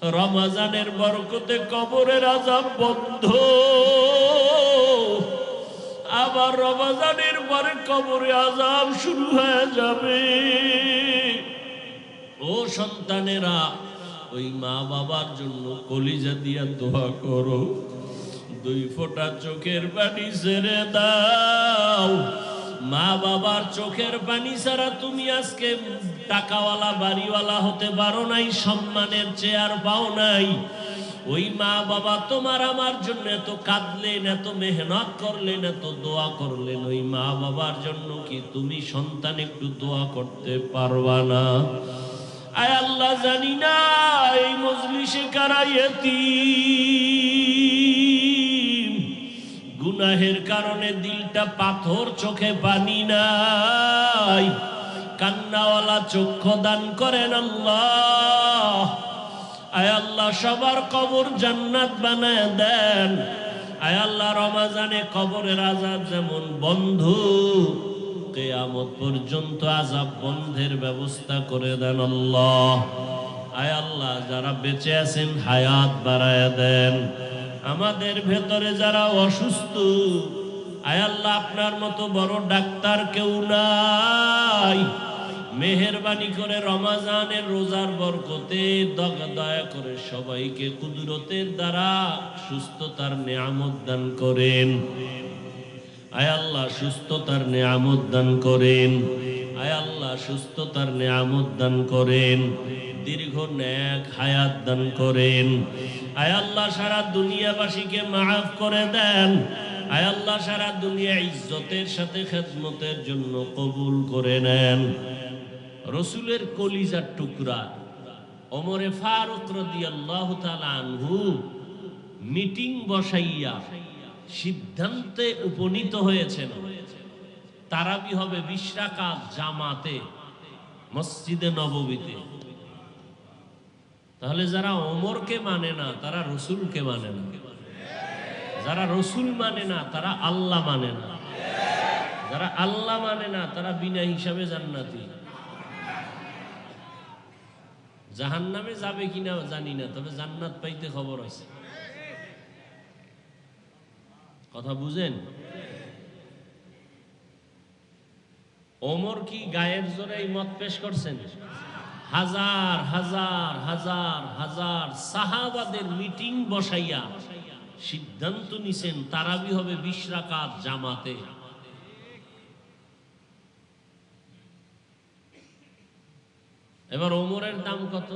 রমজানের বরকতে কবরের আযাব বন্ধ। আবার রমজানের পরে কবরে আযাব শুরু হয়ে যাবে। ও সন্তানেরা, ওই মা বাবার জন্য কলিজা দিয়া দোয়া করো, 2 ফোঁটা চোখের পানি ছেড়ে দাও। মা বাবার চোখের পানি ছাড়া তুমি আজকে টাকাওয়ালা বাড়িওয়ালা হতে পারো নাই, সম্মানের চেয়ার পাও নাই। ওই মা বাবা তোমার আমার জন্য এত কাঁদলেন, এত মেহনত করলেন, এত দোয়া করলেন। ওই মা বাবার জন্য কি তুমি সন্তান একটু দোয়া করতে পারবা না? আয় আল্লাহ, জানি না এই মজলিসে কারা ইয়তীম, গুনাহের কারণে দিলটা পাথর, চোখে পানি নাই, কান্নাওয়ালা চক্ষু দান করেন আল্লাহ। আয় আল্লাহ, সবার কবর জান্নাত বানায় দেন। আয় আল্লাহ, রমজানে কবরের আযাব যেমন বন্ধ, কিয়ামত পর্যন্ত আযাব বন্ধের ব্যবস্থা করে দেন আল্লাহ। আয় আল্লাহ, যারা বেঁচে আছেন হায়াত বাড়ায় দেন। আমাদের ভেতরে যারা অসুস্থ, আয় আল্লাহ, আপনার মতো বড় ডাক্তার কেউ নাই, মেহেরবানি করে রমজানের রোজার বরকতে দয়া করে সবাইকে কুদরতের দ্বারা সুস্থতার নেয়ামত দান করেন। আয় আল্লাহ, সুস্থতার নেয়ামত দান করেন। আয় আল্লাহ, সুস্থতার নেয়ামত দান করেন। দীর্ঘ নেক হায়াত দান করেন। আয় আল্লাহ, সারা দুনিয়াবাসীকে মাফ করে দেন। আয় আল্লাহ, সারা দুনিয়া ইজ্জতের সাথে খেদমতের জন্য কবুল করে নেন। রসুলের কলিজার টুকরা ওমরে ফারুক রাদিয়াল্লাহু তাআলা আনহু মিটিং বসাইয়া সিদ্ধান্তে উপনীত হয়েছেন তারাবি হবে 20 রাকাত জামাতে মসজিদে নববীতে। তাহলে যারা ওমরকে মানে না তারা রসুলকে মানে না, যারা রসুল মানে না তারা আল্লাহ মানে না, যারা আল্লাহ মানে না তারা বিনা হিসাবে জান্নাতি। জাহান্নামে যাবে কিনা জানি না, তবে জান্নাত পাইতে খবর আছে। কথা বুঝেন? ওমর কি গায়ের জোরে এই মত পেশ করছেন? হাজার হাজার হাজার হাজার সাহাবাদের মিটিং বসাইয়া সিদ্ধান্ত নিছেন তারাবি হবে 20 রাকাত জামাতে। এবার ওমরের দাম কত?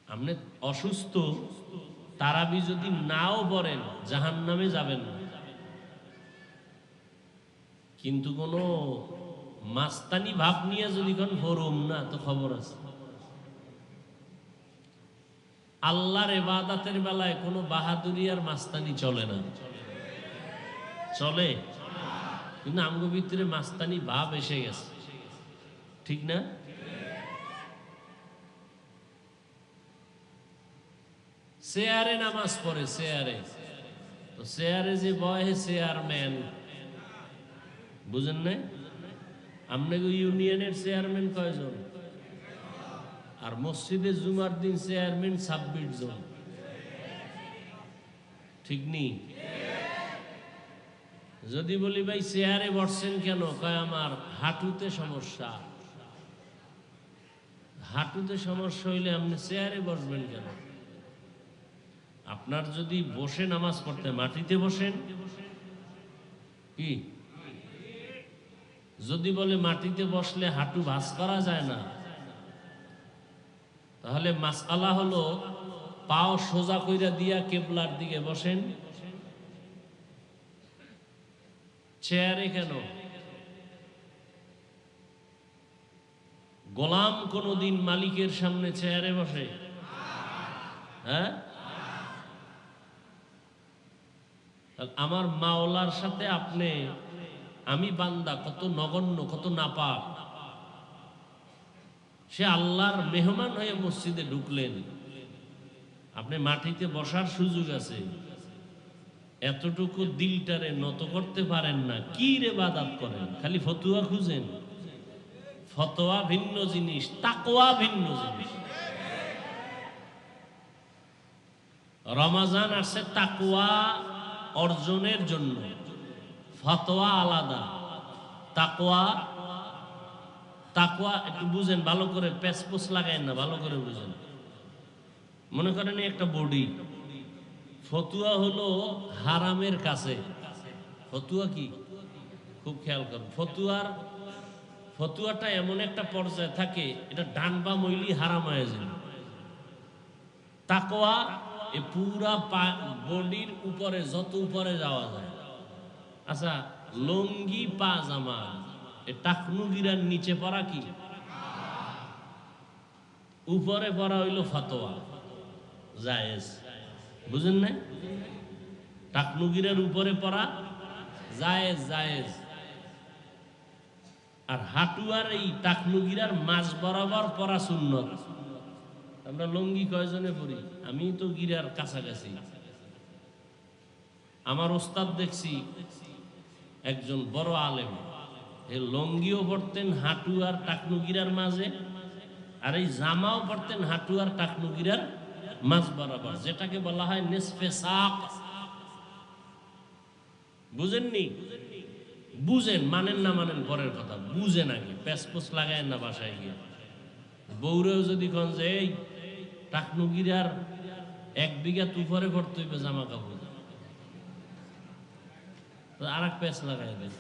আপনি অসুস্থ, তারাবি যদি নাও পড়েন জাহান্নামে যাবেন না, কিন্তু কোন মাস্তানি ভাব নিয়ে যদি কোন ফরম না তো খবর আছে। আল্লাহর ইবাদতের বেলায় কোনো বাহাদুরি আর মাস্তানি চলে না। চলে? কিন্তু আমগো ভিতরে মাস্তানি ভাব এসে গেছে, ঠিক না? চেয়ারে নামাজ পড়ে, চেয়ারে তো চেয়ারে যে বয় চেয়ারম্যান, বুঝেন না? আপনাকে ইউনিয়নের চেয়ারম্যান কয়জন? আর মসজিদে জুমার দিন চেয়ারম্যান 26 জন, ঠিক নেই? যদি বলি ভাই চেয়ারে বসছেন কেন, কয় আমার হাঁটুতে সমস্যা। হাঁটুতে সমস্যা হইলে আপনি চেয়ারে বসবেন কেন? আপনার যদি বসে নামাজ পড়তে মাটিতে বসেন। কি যদি বলে মাটিতে বসলে হাঁটু ভাঁজ করা যায় না, তাহলে মাসআলা হলো পাও সোজা কইরা দিয়া কিবলার দিকে বসেন। চেয়ারে কেন? গোলাম কোনদিন মালিকের সামনে চেয়ারে বসে? হ্যাঁ? আমার মাওলার সাথে আপনি, আমি বান্দা, কত নগণ্য, কত নাপাক। সে আল্লাহর মেহমান হয়ে মসজিদে ঢুকলেন, আপনি মাটিতে বসার সুযোগ আছে, এতটুকু দিলটারে নত করতে পারেন না। কি রে ইবাদত করেন? খালি ফতুয়া খুঁজেন, ফতোয়া ভিন্ন জিনিস, তাকওয়া ভিন্ন জিনিস। রমাজান আসছে তাকওয়া অর্জনের জন্য, ফতোয়া আলাদা। তাকওয়া তাকওয়া একটু বুঝেন ভালো করে, পেসপোস লাগায়েন না, ভালো করে বুঝেন। মনে করেন একটা বডি, ফতুয়া হলো হারামের কাছে। ফতুয়া কি খুব খেয়াল করুন, ফতুয়াটা এমন একটা পর্যায়ে থাকে, এটা ডান বা মইলি হারাম হয়ে যায়। তাকওয়া এ পুরা বডির উপরে, যত উপরে যাওয়া যায়। আচ্ছা, লঙ্গি পাজামা এ টাকনু গিরার নিচে পড়া কি? উপরে পড়া হইল ফতোয়া, জায়েজ। বুঝেন না? টাকনু গিরার উপরে পড়া জায়েজ, জায়েজ। আর হাঁটুয়ার এই টাকনু গিরার মাঝ বরাবর পড়া সুন্নত। আমরা লঙ্গি কয়জনে পড়ি? আমি তো গিরার কাছাকাছি। আমার ওস্তাদ দেখছি একজন বড় আলেম, এই লঙ্গিও পড়তেন হাঁটু আর টাকনু গিরার মাঝে, আর এই জামাও পড়তেন হাঁটু আর টাকনু গিরার মাঝ বরাবর, যেটাকে বলা হয় নিসফে সাক। বুঝেননি? বুঝেন, মানেন না মানেন পরের কথা, বুঝেন আগে, পেসপোস লাগায় না বাসায় গিয়ে। বৌরেও যদি কন যে এই টাকনু গিরার 1 বিঘা তুফরে পড়তে হইবে জামা কাপড়, আর এক পেস লাগাই দেন।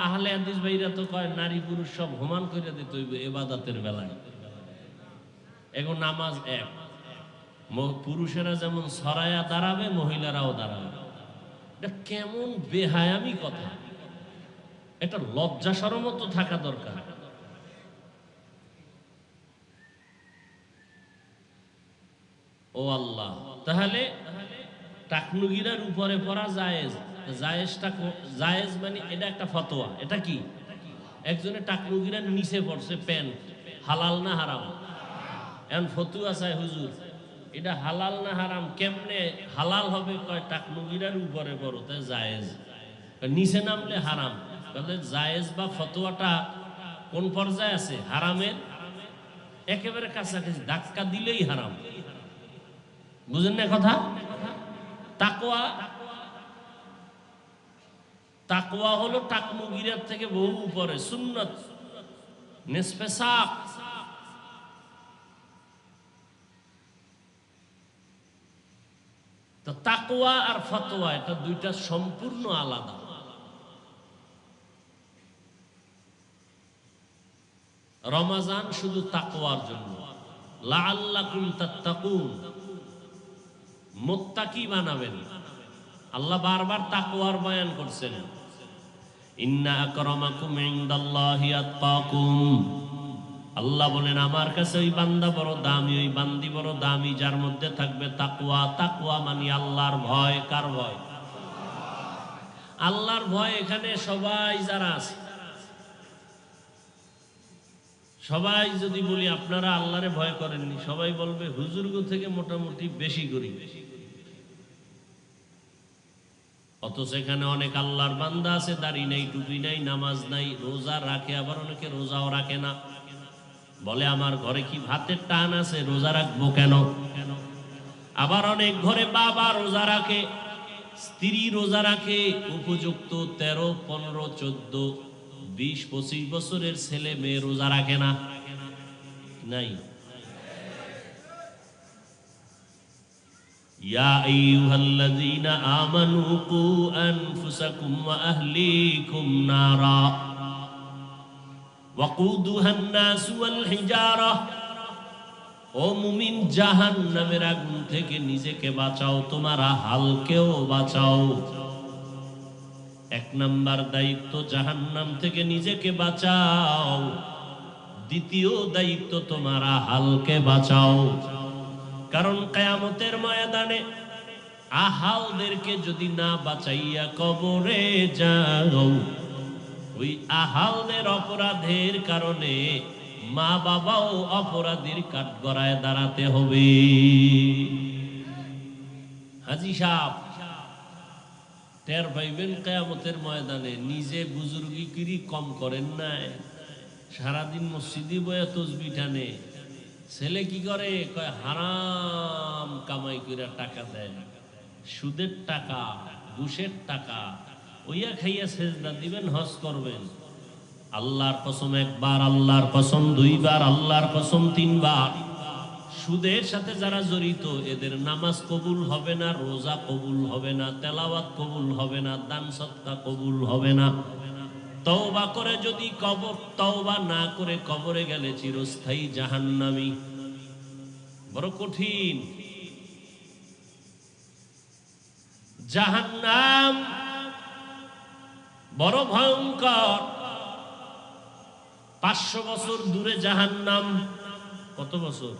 আহলে হাদিস ভাইরা তো কয় নারী পুরুষ সব সমান করে দিতে হইবে ইবাদতের বেলায়। এখন নামাজ এক, পুরুষেরা যেমন সরায়া দাঁড়াবে, মহিলারাও দাঁড়াবে। এটা কেমন বেহায়ামি কথা! এটা লজ্জা শরমও তো থাকা দরকার। ও আল্লাহ, তাহলে টাকনু গিরার উপরে পড়া জায়েজ। জায়েজটা জায়েজ মানে এটা একটা ফতোয়া। এটা কি? একজনে টাকনু গিরার নিচে পড়ছে প্যান্ট, হালাল না হারাম? এখন ফতুয়া চায় হুজুর এটা হালাল না হারাম, কেমনে হালাল হবে? কয় টাকনু গিরার উপরে পড়ো, তাই জায়েজ। নিচে নামলে হারাম। তাহলে জায়েজ বা ফতোয়াটা কোন পর্যায়ে আছে? হারামের একেবারে কাছাকাছি, ধাক্কা দিলেই হারাম। বুঝেন না কথা? তাকওয়া, তাকওয়া হলো টাকনু গিরার থেকে বহু উপরে, সুন্নত, নিসফে সাক। তো তাকওয়া আর ফতোয়া এটা দুইটা সম্পূর্ণ আলাদা। রমাজান শুধু তাকওয়ার জন্য, লাআল্লাকুম তাত্তাকুন, মুত্তাকি বানাবেন। আল্লাহ বারবার তাকওয়ার বয়ান করছেন, ইন্না আকরামাকুম ইনদাল্লাহি আতকাকুম। আল্লাহ বলেন আমার কাছে ওই বান্দা বড় দামি, ওই বান্দি বড় দামি যার মধ্যে থাকবে তাকওয়া। তাকওয়া মানে আল্লাহর ভয়। কার ভয়? আল্লাহর ভয়। এখানে সবাই যারা আছে, সবাই যদি বলি আপনারা আল্লাহরে ভয় করেননি, সবাই বলবে হুজুরগো থেকে মোটামুটি বেশি করি। অথচ এখানে অনেক আল্লাহর বান্দা আছে, দাড়ি নাই, টুপি নাই, নামাজ নাই, রোজা রাখে, আবার অনেকে রোজাও রাখে না। বলে আমার ঘরে কি ভাতের টান আছে, রোজা রাখবো কেন? আবার অনেক ঘরে বাবা রোজা রাখে, স্ত্রী রোজা রাখে, উপযুক্ত 13, 15, 14, 20, 25 বছরের ছেলে মেয়ে রোজা রাখে না। নাই? ইয়া আইয়ুহাল্লাযীনা আমানু কু আনফুসাকুম ওয়া আহলিকুম নারা ওয়াকুদুহান নাস ওয়াল হিজারা। ও মুমিন, জাহান্নামের আগুন থেকে নিজেকে বাঁচাও, তোমার আহলকেও বাঁচাও। 1 নাম্বার দায়িত্ব জাহান্নাম থেকে নিজেকে বাঁচাও। দ্বিতীয় দায়িত্ব তোমার আহলকে বাঁচাও। কারণ কিয়ামতের ময়দানে আহালদেরকে যদি না বাঁচাইয়া কবরে যাও, ওই আহালদের অপরাধের কারণে মা বাবাও অপরাধীর কাঠগড়ায় দাঁড়াতে হবে। হাজী সাহেব টের পাইবেন কিয়ামতের ময়দানে, নিজে বুজুর্গিগিরি কম করেন নাই, সারাদিন মসজিদে বয়ে তসবি টানে, ছেলে কি করে, কয় হারাম কামাই করে টাকা দেয়, সুদের টাকা, ঘুষের টাকা, ওইয়া খাইয়া সেজদা দিবেন, হজ করবেন। আল্লাহর কসম একবার, আল্লাহর কসম দুইবার, আল্লাহর কসম তিনবার, সুদের সাথে যারা জড়িত এদের নামাজ কবুল হবে না, রোজা কবুল হবে না, তেলাওয়াত কবুল হবে না, দান সদকা কবুল হবে না। তওবা করে যদি কবর, তওবা না করে কবরে গেলে চিরস্থায়ী জাহান্নামী। বড় কঠিন জাহান্নাম, বড় ভয়ঙ্কর। 500 বছর দূরে জাহান্নাম। কত বছর?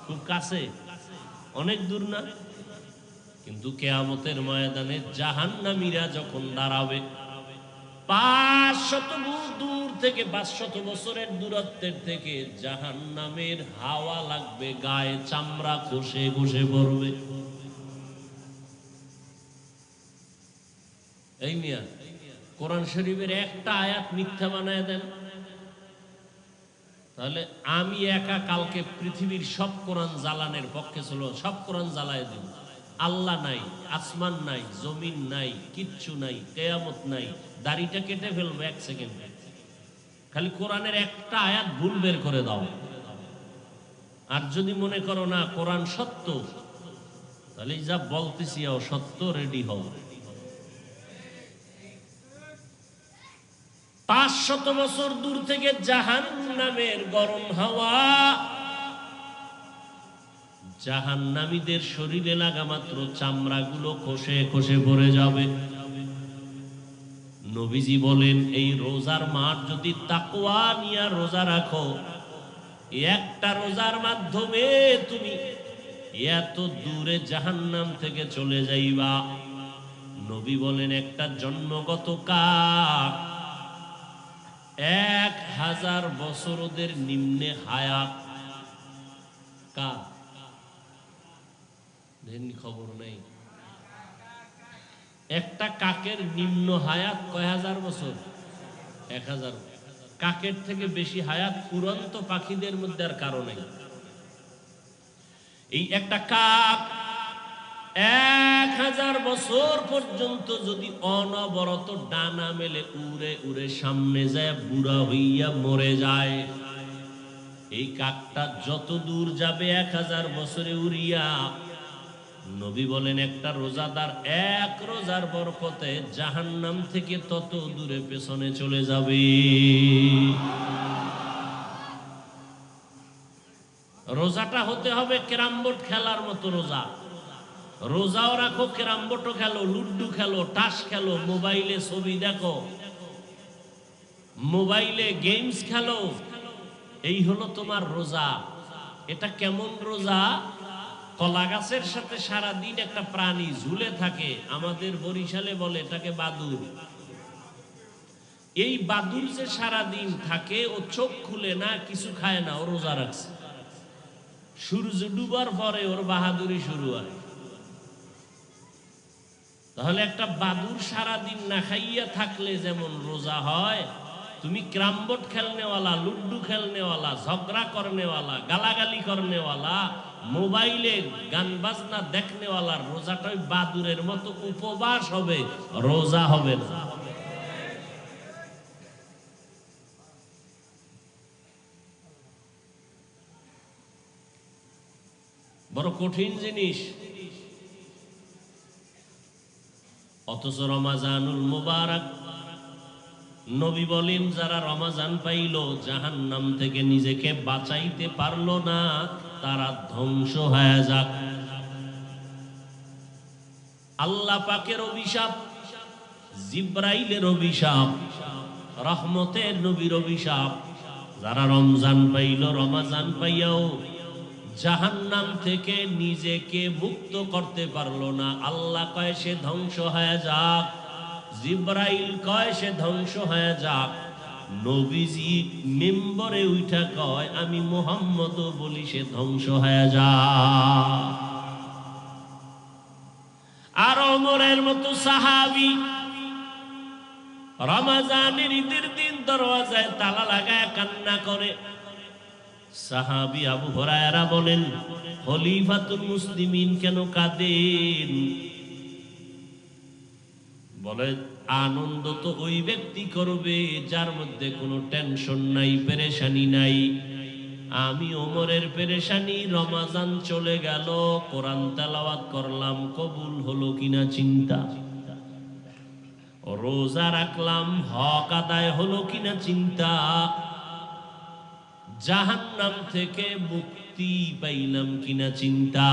খুব কাছে, অনেক দূর না। কিন্তু কিয়ামতের ময়দানে জাহান্নামীরা যখন দাঁড়াবে, 500 দূর থেকে, 500 বছরের দূরত্বের থেকে জাহান্নামের হাওয়া লাগবে গায়ে, চামড়া খসে খসে পড়বে। এই মিয়া, কোরআন শরীফের একটা আয়াত মিথ্যা বানায় দেন, তাহলে আমি একা কালকে পৃথিবীর সব কোরআন জ্বালানের পক্ষে ছিল, সব কোরআন জ্বালায় দেব। আল্লাহ নাই, আসমান নাই, জমিন নাই, কিচ্ছু নাই, কিয়ামত নাই, দাড়িটা কেটে ফেলবো 1 সেকেন্ডে। খালি কোরআনের একটা আয়াত ভুল বের করে দাও। আর যদি মনে করো না কোরআন সত্য, তাহলে যা বলতেছি সত্য, রেডি হও। 500 বছর দূর থেকে জাহান্নামের গরম হাওয়া জাহান্নামীদের শরীরে লাগা মাত্র চামড়াগুলো খসে খসে পড়ে যাবে। নবীজি বলেন, এই রোজার মাস যদি তাকওয়া নিয়ে রোজা রাখো, একটা রোজার মাধ্যমে তুমি এত দূরে জাহান্নাম থেকে চলে যাইবা। নবী বলেন, একটা জন্মগত কাক 1000 বছর ওদের নিম্নে হায়াত। কাক খবর নেই, একটা কাকের নিম্ন হায়াত কয় হাজার বছর? 1000। কাকের থেকে বেশি হায়াত উড়ন্ত পাখিদের মধ্যে আর কারো নেই। এই একটা কাক 1000 বছর পর্যন্ত যদি অনবরত ডানা মেলে উড়ে উড়ে সামনে যায়, বুড়া হইয়া মরে যায়, এই কাকটা যত দূর যাবে 1000 বছরে উড়িয়া, নবী বলেন একটা রোজাদার 1 রোজার বরকতে জাহান্নাম থেকে তত দূরে পেছনে চলে যাবে। রোজাটা হতে হবে ক্যারাম বোর্ড খেলার মতো রোজা। রোজাও রাখো, ক্যারাম বোর্ডও খেলো, লুড্ডু খেলো, তাস খেলো, মোবাইলে ছবি দেখো, মোবাইলে গেমস খেলো, এই হলো তোমার রোজা। এটা কেমন রোজা? কলা গাছের সাথে সারাদিন একটা প্রাণী ঝুলে থাকে, আমাদের বরিশালে বলে এটাকে বাদুর। এই বাদুর যে সারাদিন থাকে, ও চোখ খুলে না, কিছু খায় না, ও রোজা রাখছে। সূর্য ডুবার পরে ওর বাহাদুরি শুরু হয়। তাহলে একটা বাদুর সারাদিন না খাইয়া থাকলে যেমন রোজা হয়, তুমি ক্যারাম বোর্ড খেলনেওয়ালা, লুড্ডু খেলনেওয়ালা, ঝগড়া করনেওয়ালা, গালাগালি করনেওয়ালা, মোবাইলে গান বাজনা দেখনেওয়ালার রোজাটা ওই বাদুরের মতো উপবাস হবে, রোজা হবে না। বড় কঠিন জিনিস। অথচ রমাজানুল মুবারক, নবী বলেন যারা রমাজান পাইল, জাহান্নাম থেকে নিজেকে বাঁচাইতে পারলো না, তারা ধ্বংস হয়ে যাক। আল্লাহ পাকের অভিশাপ, জিব্রাইলের অভিশাপ, রহমতের নবীর অভিশাপ, যারা রমজান পাইল, রমাজান পাইয়াও জাহান্নাম থেকে নিজেকে মুক্ত করতে পারলো না, আল্লাহ কয় সে ধ্বংস হয়ে যাক, জিব্রাইল কয় সে ধ্বংস হয়ে যাক, নবীজি মিম্বরে উঠা কয় আমি মুহাম্মদ বলি সে ধ্বংস হয়ে যাক। আর ওমরের মতো সাহাবী রমজানের ঈদের দিন দরওয়াজায় তালা লাগায় কান্না করে। সাহাবী আবু হুরায়রা বলেন, খলিফাতুল মুসলিমিন কেন কাঁদেন? বলে, আনন্দ তো ওই ব্যক্তি করবে যার মধ্যে কোনো টেনশন নাই, পেরেশানি নাই। আমি ওমরের পেরেশানি, রমজান চলে গেল, কোরআন তেলাওয়াত করলাম, কবুল হলো কিনা চিন্তা, রোজা রাখলাম, হক আদায় হলো কিনা চিন্তা, জাহান্নাম থেকে মুক্তি পাইলাম কিনা চিন্তা।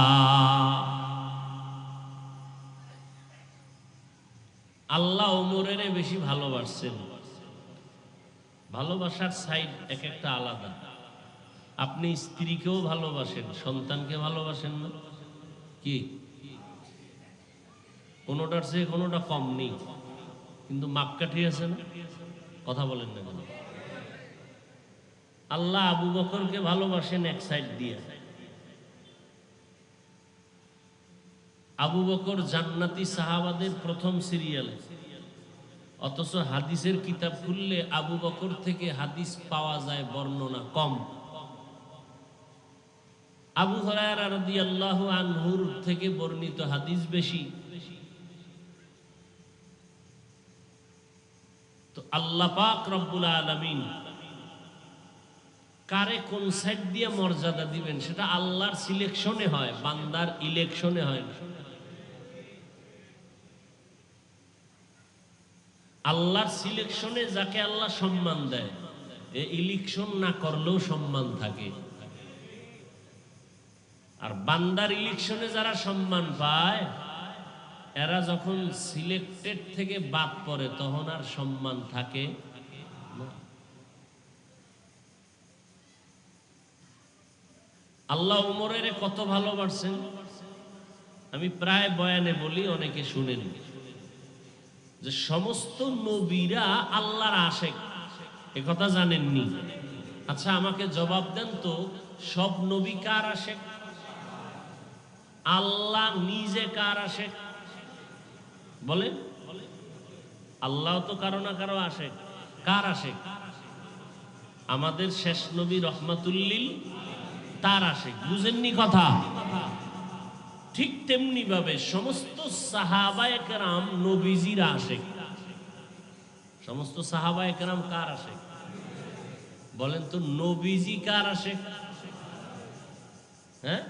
আল্লাহ ওমরের বেশি ভালোবাসছেন। ভালোবাসার সাইড এক একটা আলাদা। আপনি স্ত্রীকেও ভালোবাসেন, সন্তানকে ভালোবাসেন না? কি কোনোটার চেয়ে কোনোটা কম নেই, কিন্তু মাপকাঠি আছে না? কথা বলেন না কেন? আল্লাহ আবু বকরকে ভালোবাসেন এক সাইড দিয়ে। আবু বকর জান্নাতি সাহাবাদের প্রথম সিরিয়ালে, অথচ হাদিসের কিতাব খুললে আবু বকর থেকে হাদিস পাওয়া যায় বর্ণনা কম। আবু হুরায়রা রাদিয়াল্লাহু আনহুর থেকে বর্ণিত হাদিস বেশি। তো আল্লাহ পাক রব্বুল আলামিন কারে কোন সাইড দিয়ে মর্যাদা দিবেন সেটা আল্লাহর সিলেকশনে হয়, বান্দার ইলেকশনে হয় না। আল্লাহর সিলেকশনে যাকে আল্লাহ সম্মান দেয়, ইলেকশন না করলেও সম্মান থাকে। আর বান্দার ইলেকশনে যারা সম্মান পায়, এরা যখন সিলেক্টেড থেকে বাদ পড়ে তখন আর সম্মান থাকে না। আল্লাহ ওমরের কত ভালোবাসেন আমি প্রায় বয়ানে বলি, অনেকে শুনেন, যে সমস্ত নবীরা আল্লাহর আশেক, এ কথা জানেননি? আচ্ছা আমাকে জবাব দেন তো, সব নবী কার আশেক? আল্লাহ নিজে কার আশেক বলেন? আল্লাহ তো কারো না কারো আশেক। কার আশেক? আমাদের শেষ নবী রহমাতুল্লিল তার আশেক। বুঝেননি কথা? ঠিক তেমনি ভাবে সমস্ত সাহাবায়ে কেরাম নবীজির আশেক। সমস্ত সাহাবায়ে কেরাম কার আশেক বলেন তো? নবীজি কার আশেক? হ্যাঁ,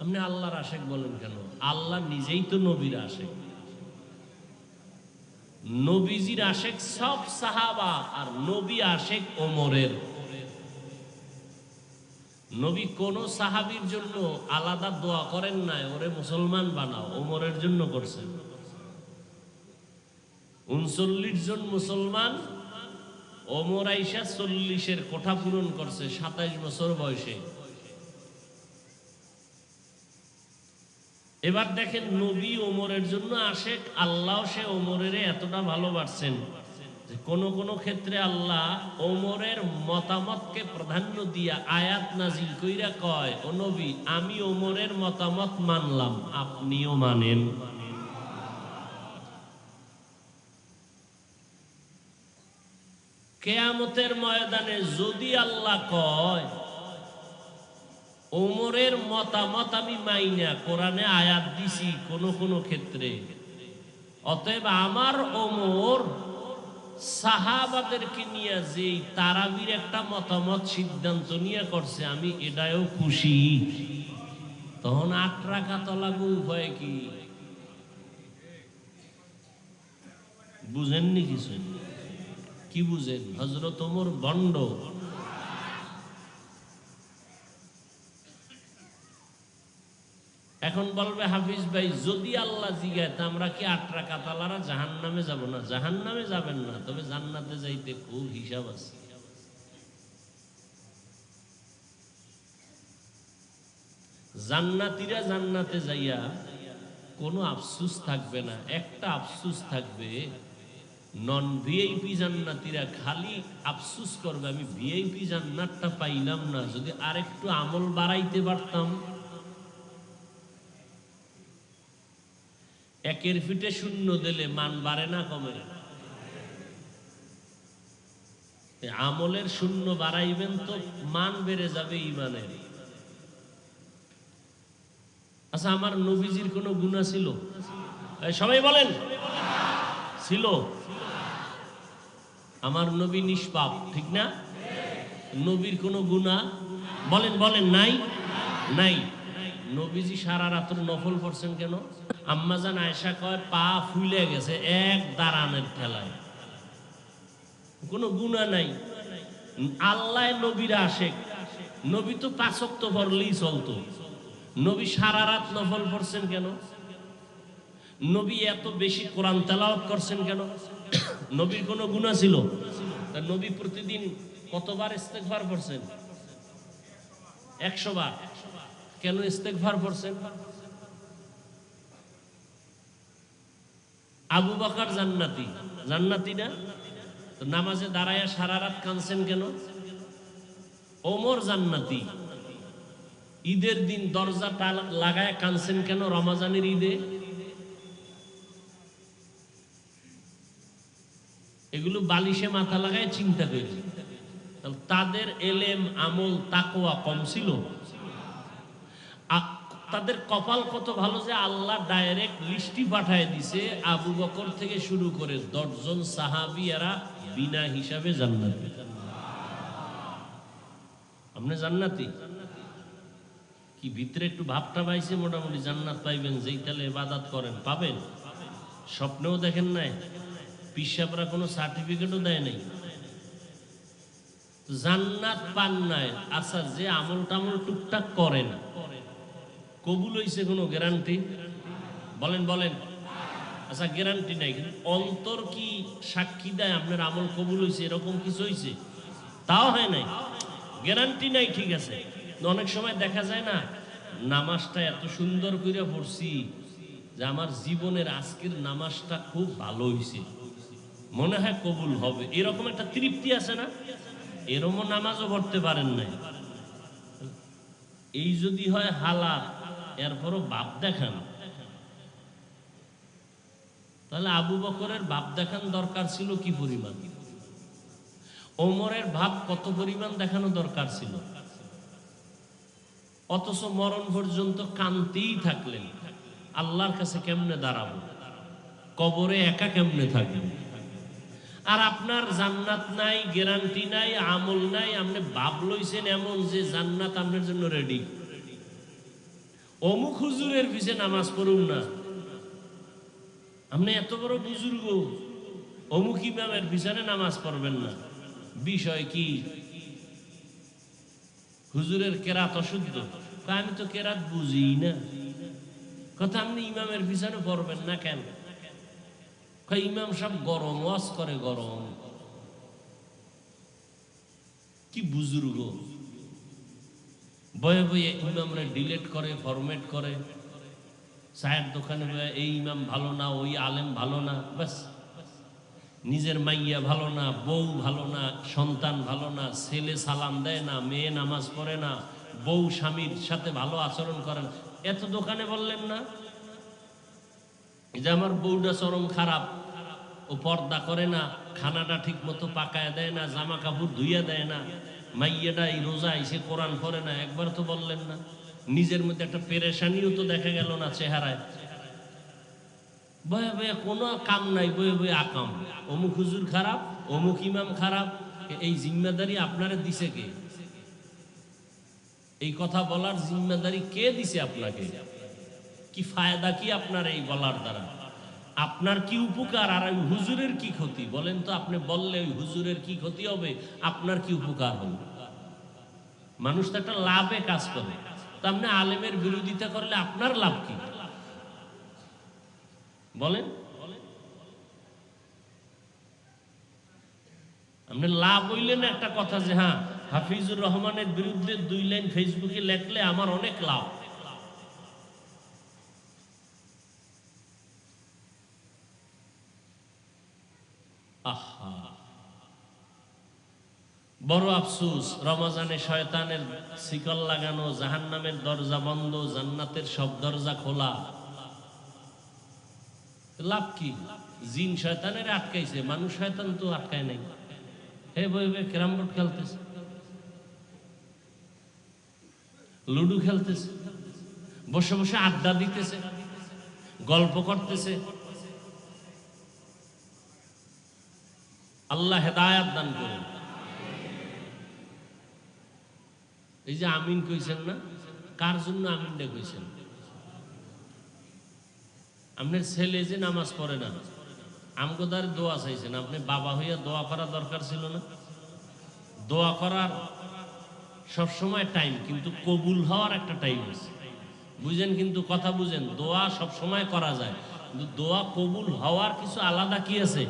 আপনি আল্লাহর আশেক বলেন কেন? আল্লাহ নিজেই তো নবীর আশেক। নবীজির আশেক সব সাহাবা, আর নবী আশেক ওমরের। নবী কোন সাহাবীর জন্য আলাদা দোয়া করেন নাই, ওরে মুসলমান বানাও, ওমরের জন্য করছেন। 39 জন মুসলমান, ওমর আইসা 40-এর কোঠা পূরণ করছে 27 বছর বয়সে। এবার দেখেন, নবী ওমরের জন্য আশেক, আল্লাহ সে ওমরের এতটা ভালোবাসছেন যে কোন কোন ক্ষেত্রে আল্লাহ ওমরের মতামতকে প্রাধান্য দিয়া আয়াত নাজিল কইরা কয়, ও নবী আমি ওমরের মতামত মানলাম, আপনিও মানেন। কিয়ামতের ময়দানে যদি আল্লাহ কয় ওমরের মতামত আমি মাইনা কোরআনে আয়াত দিছি কোন কোন ক্ষেত্রে, অতএব আমার ওমর সাহাবাদেরকে নিয়ে যে তারাবির একটা মতামত সিদ্ধান্ত নিয়ে করছে, আমি এটাও খুশি, তখন 8 রাকাত লাগু উপায় কি? বুঝেননি কিছু? কি বুঝেন? হযরত ওমর বন্ড। এখন বলবে হাফিজ ভাই, যদি আল্লাহ জিগায় তা আমরা কি 8 রাকাত আলারা জাহান্নামে যাব না? জাহান্নামে যাবেন না, তবে জান্নাতে যাইতে খুব হিসাব আছে। জান্নাতীরা জান্নাতে যাইয়া কোনো আফসোস থাকবে না। একটা আফসোস থাকবে, নন ভিআইপি জান্নাতীরা খালি আফসোস করবে, আমি ভিআইপি জান্নাতটা পাইলাম না, যদি আরেকটু আমল বাড়াইতে পারতাম। একের ফিটে শূন্য দিলে মান বাড়ে না কমে? আমলের শূন্য বাড়াইবেন তো মান বেড়ে যাবে ইমানের। আচ্ছা, আমার নবীজির কোনো গুনাহ ছিল? সবাই বলেন ছিল। আমার নবী নিষ্পাপ, ঠিক না? নবীর কোনো গুনাহ বলেন বলেন নাই? নাই। নবীজি সারা রাত নফল পড়ছেন কেন? আম্মাজান আয়েশা কয় পা ফুলে গেছে এক দাঁড়ানোর ঠেলায়। কোনো গুনাহ নাই। আল্লাহ নবীর আশেক, নবী তো ৫ ওয়াক্ত পড়লেই চলতো। নবী সারা রাত নফল পড়ছেন কেন? নবী এত বেশি কোরআন তেলাওয়াত করছেন কেন? নবীর কোনো গুনাহ ছিল? তা নবী প্রতিদিন কতবার ইস্তেগফার পড়ছেন? ১০০ বার। কেন ইস্তেগফার পড়ছেন? আবু বকর জান্নাতি, জান্নাতি না? তো নামাজে দাঁড়ায়া সারা রাত কাঁদছেন কেন? ওমর জান্নাতি, ঈদের দিন দরজাটা লাগায় কাঁদছেন কেন রমজানের ঈদে? এগুলো বালিশে মাথা লাগায় চিন্তা করি। তাদের এলেম আমল তাকওয়া কম ছিল? তাদের কপাল কত ভালো যে আল্লাহ ডাইরেক্ট লিস্টি পাঠায় দিছে, আবু বকর থেকে শুরু করে ১০ জন সাহাবীরা বিনা হিসাবে জান্নাতি। আপনি জান্নাতি কি ভিতরে একটু ভাবটা পাইছে মোটামুটি জান্নাত পাইবেন, যেই তাহলে ইবাদত করেন পাবেন? স্বপ্নেও দেখেন নাই? পিসাবরা কোনো সার্টিফিকেটও দেয় নাই, জান্নাত পান নাই। আচ্ছা, যে আমল টামল টুকটাক করেন কবুল হইছে কোনো গ্যারান্টি? বলেন বলেন। আচ্ছা, গ্যারান্টি নাই, কিন্তু অন্তর কি সাক্ষী দেয় আপনার আমল কবুল হইছে এরকম কিছু হইছে? তাও হয় নাই, গ্যারান্টি নাই। ঠিক আছে, অনেক সময় দেখা যায় না, নামাজটা এত সুন্দর করে পড়ছি যে আমার জীবনের আজকের নামাজটা খুব ভালো হইছে, মনে হয় কবুল হবে, এরকম একটা তৃপ্তি আছে না? এরকম নামাজও পড়তে পারেন নাই। এই যদি হয় হালাত, এরপরও বাপ দেখান, তাহলে আবু বকরের বাপ দেখান দরকার ছিল কি পরিমাণ? ওমরের ভাব কত পরিমাণ দেখানো দরকার ছিল? অথচ মরণ পর্যন্ত কাঁদতেই থাকলেন। আল্লাহর কাছে কেমনে দাঁড়াবো? কবরে একা কেমনে থাকবেন? আর আপনার জান্নাত নাই, গ্যারান্টি নাই, আমল নাই, আপনি ভাব লইছেন এমন যে জান্নাত আপনার জন্য রেডি। অমুক হুজুরের পিছে নামাজ পড়ুন না, আপনি এত বড় বুজুর্গ, অমুক ইমামের পিছনে নামাজ পড়বেন না। বিষয় কি? হুজুরের কেরাত অশুদ্ধ। আমি তো কেরাত বুঝি না। কথা, আপনি ইমামের পিছনে পড়বেন না কেন? ইমাম সব গরম ওয়াজ করে, গরম। কি বুজুর্গ, বয়ে বয়ে ইমামরা ডিলেট করে, ফরম্যাট করে, চায়ের দোকানে এই ইমাম ভালো না, ওই আলেম ভালো না, ব্যাস। নিজের মাইয়া ভালো না, বউ ভালো না, সন্তান ভালো না, ছেলে সালাম দেয় না, মেয়ে নামাজ পড়ে না, বউ স্বামীর সাথে ভালো আচরণ করে না। এত দোকানে বললেন না যে আমার বউটা চরম খারাপ, ও পর্দা করে না, খানাটা ঠিক মতো পাকায় দেয় না, জামা কাপড় ধুইয়া দেয় না, মাইয়াটা এই রোজা এসে কোরআন পড়ে না, একবার তো বললেন না? নিজের মধ্যে একটা পেরেশানিও তো দেখা গেল না চেহারায়? বয়ে বয়ে কোনো কাম নাই, বয়ে বয়ে আকাম। অমুক হুজুর খারাপ, অমুক ইমাম খারাপ। এই জিম্মেদারি আপনারা দিছে কে? এই কথা বলার জিম্মেদারি কে দিছে আপনাকে? কি ফায়দা কি আপনার এই বলার দ্বারা? আপনার কি উপকার আর ওই হুজুরের কি ক্ষতি? বলেন তো, আপনি বললে ওই হুজুরের কি ক্ষতি হবে, আপনার কি উপকার হবে? মানুষ তো একটা লাভে কাজ করে, তো আপনি আলেমের বিরোধিতা করলে আপনার লাভ কি? বলেন। আপনি লাভ হইলেন একটা কথা যে হ্যাঁ, হাফিজুর রহমানের বিরুদ্ধে 2 লাইন ফেসবুকে লেখলে আমার অনেক লাভ। আহা, বড় আফসোস, রমজানে শয়তানের শিকল লাগানো, জাহান্নামের দরজা বন্ধ, জান্নাতের সব দরজা খোলা। লাভ কি? জিন শয়তানের আটকাইছে, মানুষ শয়তান তো আটকায় নাই। হে বই বই ক্যারাম বোর্ড খেলতেছে, লুডু খেলতেছে, বসে বসে আড্ডা দিতেছে, গল্প করতেছে। আল্লাহ হেদায়াত দান করেন। এই যে আমিন কইছেন না, কার জন্য আমিনটা কইছেন? আপনার ছেলে যে নামাজ পড়ে না, আমগো তার দোয়া চাইছেন, আপনি বাবা হইয়া দোয়া করা দরকার ছিল না? দোয়া করার সবসময় টাইম, কিন্তু কবুল হওয়ার একটা টাইম আছে, বুঝেন? কিন্তু কথা বুঝেন, দোয়া সব সময় করা যায়, কিন্তু দোয়া কবুল হওয়ার কিছু আলাদা কি আছে।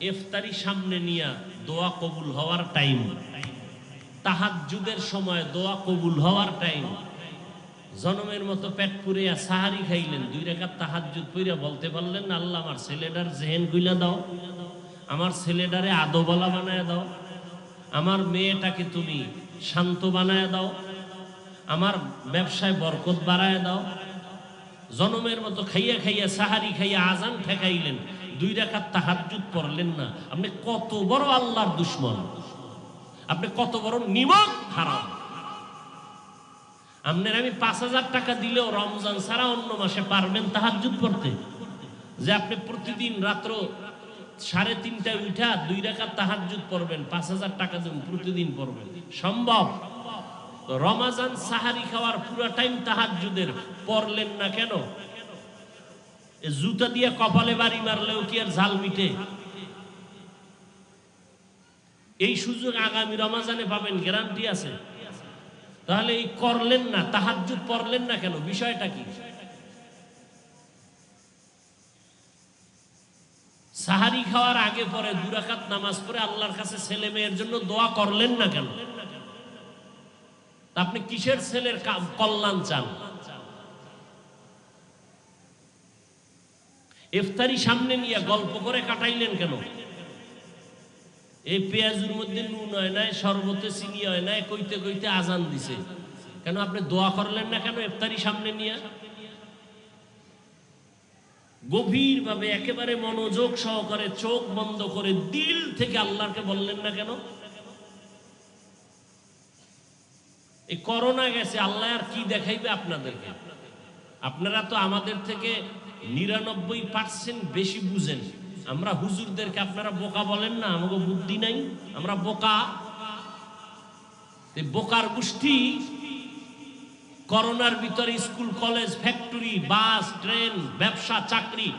ইফতারি সামনে নিয়া দোয়া কবুল হওয়ার টাইম, তাহাজ্জুদের সময় দোয়া কবুল হওয়ার টাইম। জনমের মতো পেট পুরিয়া সাহারি খাইলেন, 2 রাকাত তাহাজ্জুদ পইরা বলতে পারলেন না, আল্লাহ আমার ছেলেটার জেহেন গুলা দাও, আমার ছেলেটারে আদোবালা বানায় দাও, আমার মেয়েটাকে তুমি শান্ত বানায় দাও, আমার ব্যবসায় বরকত বাড়ায় দাও। জনমের মতো খাইয়া খাইয়া সাহারি খাইয়া আজান ঠেকাইলেন, 2 রাকাত তাহাজ্জুদ পড়লেন না। আপনি কত বড় আল্লাহর দুশমন, আপনি কত বড় নিমক হারাম। আপনার আমি 5,000 টাকা দিলেও রমজান ছাড়া অন্য মাসে পারবেন তাহাজ্জুদ পড়তে? যে আপনি প্রতিদিন রাত্র 3:30টায় উঠা 2 রাকাত তাহাজ্জুদ পড়বেন, 5,000 টাকা দেবেন, প্রতিদিন পড়বেন? সম্ভব? রমজান সাহারি খাওয়ার পুরো টাইম তাহাজ্জুদের পড়লেন না কেন? জুতা দিয়ে কপালে বাড়ি মারলেও কি আর ঝাল মিটে? এই সুযোগ আগামী রমজানে পাবেন, গ্যারান্টি আছে। তাহলে এই করলেন না, তাহাজ্জুদ পড়লেন না কেন? বিষয়টা কি? সাহারি খাওয়ার আগে পরে 2 রাকাত নামাজ পড়ে আল্লাহর কাছে ছেলে মেয়ের জন্য দোয়া করলেন না কেন? আপনি কিসের ছেলের কল্যাণ চান? ইফতারি সামনে নিয়ে গল্প করে কাটাইলেন কেন? এই পেঁয়াজের মধ্যে নুন হয় নাই, শরবতে চিনি হয় নাই, কইতে কইতে আজান দিছে কেন? আপনি দোয়া করলেন না কেন ইফতারি সামনে নিয়ে? গভীরভাবে একেবারে মনোযোগ সহকারে চোখ বন্ধ করে দিল থেকে আল্লাহকে বললেন না কেন? এই করোনা গেছে, আল্লাহ আর কি দেখাইবে আপনাদেরকে? আপনারা তো আমাদের থেকে 99% বেশি বুঝেন। আমরা হুজুরদেরকে আপনারা বোকা বলেন না, আমাকে বুদ্ধি নাই, আমরা বোকা। বোকার গোষ্ঠী করোনার ভিতরে school college factory bus train ব্যবসা চাকরি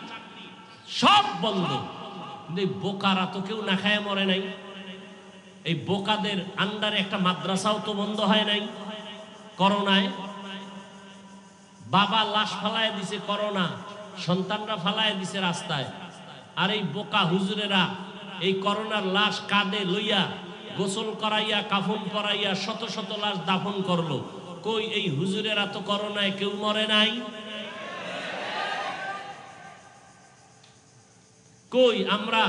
সব বন্ধ, কিন্তু এই বোকারা তো কেউ না খায় মরে নাই। এই বোকাদের আন্ডারে একটা মাদ্রাসাও তো বন্ধ হয় নাই করোনায়। বাবা লাশ ফালায় দিছে করোনা, সন্তানরা ফালায় দিছে রাস্তায়, আর এই বোকা হুজুরেরা এই করোনার লাশ কাঁধে লইয়া গোসল করাইয়া কাফন পরাইয়া শত শত লাশ দাফন করলো। কই এই হুজুরেরা তো করোনায় কেউ মরে নাই। কই আমরা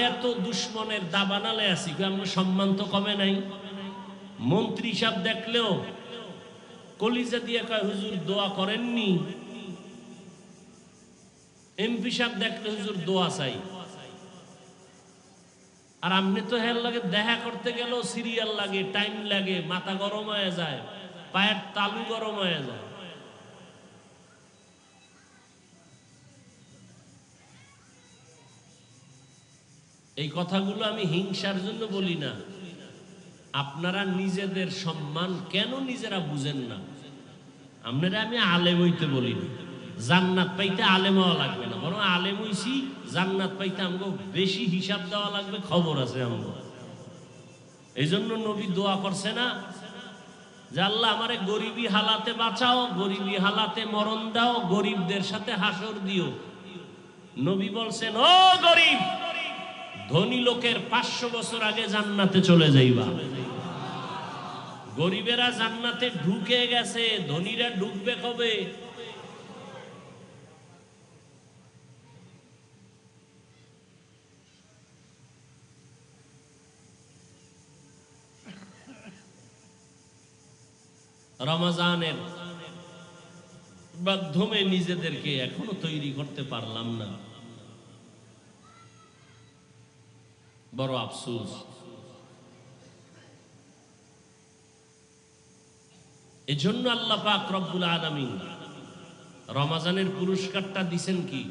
এত দুশ্মনের দাবানালে আছি, আমরা সম্মান তো কমে নাই। মন্ত্রী সাহেব দেখলেও কলিজা দিয়ে কয় হুজুর দোয়া করেননি। এমপি সাহেব দেখলে হুজুর দোয়া চাই। আর আপনি তো হের লাগে দেখা করতে গেলেও সিরিয়াল লাগে, টাইম লাগে, মাথা গরম হয়ে যায়, পায়ের তালু গরম হয়ে যায়। এই কথাগুলো আমি হিংসার জন্য বলি না। আপনারা নিজেদের সম্মান কেন নিজেরা বুঝেন না? আপনারা আমি আলেম হইতে বলি না, জান্নাত পাইতে আলেম হওয়া লাগবে না, বরং আলেম হইছি জান্নাত পাইতে আমাকে বেশি হিসাব দেওয়া লাগবে, খবর আছে আমাকে। এই জন্য নবী দোয়া করছে না যে আল্লাহ আমারে গরিবী হালাতে বাঁচাও, গরিবী হালাতে মরণ দাও, গরিবদের সাথে হাসর দিও। নবী বলছেন ও গরিব, ধনী লোকের 500 বছর আগে জান্নাতে চলে যাইবা। গরিবেরা জান্নাতে ঢুকে গেছে, ধনীরা ঢুকবে কবে? রমজানের মাধ্যমে নিজেদেরকে এখনো তৈরি করতে পারলাম না। বড় আফসোস। এজন্য আল্লাহ পাক রব্বুল আলামিন রমজানের পুরস্কারটা দিছেন কি?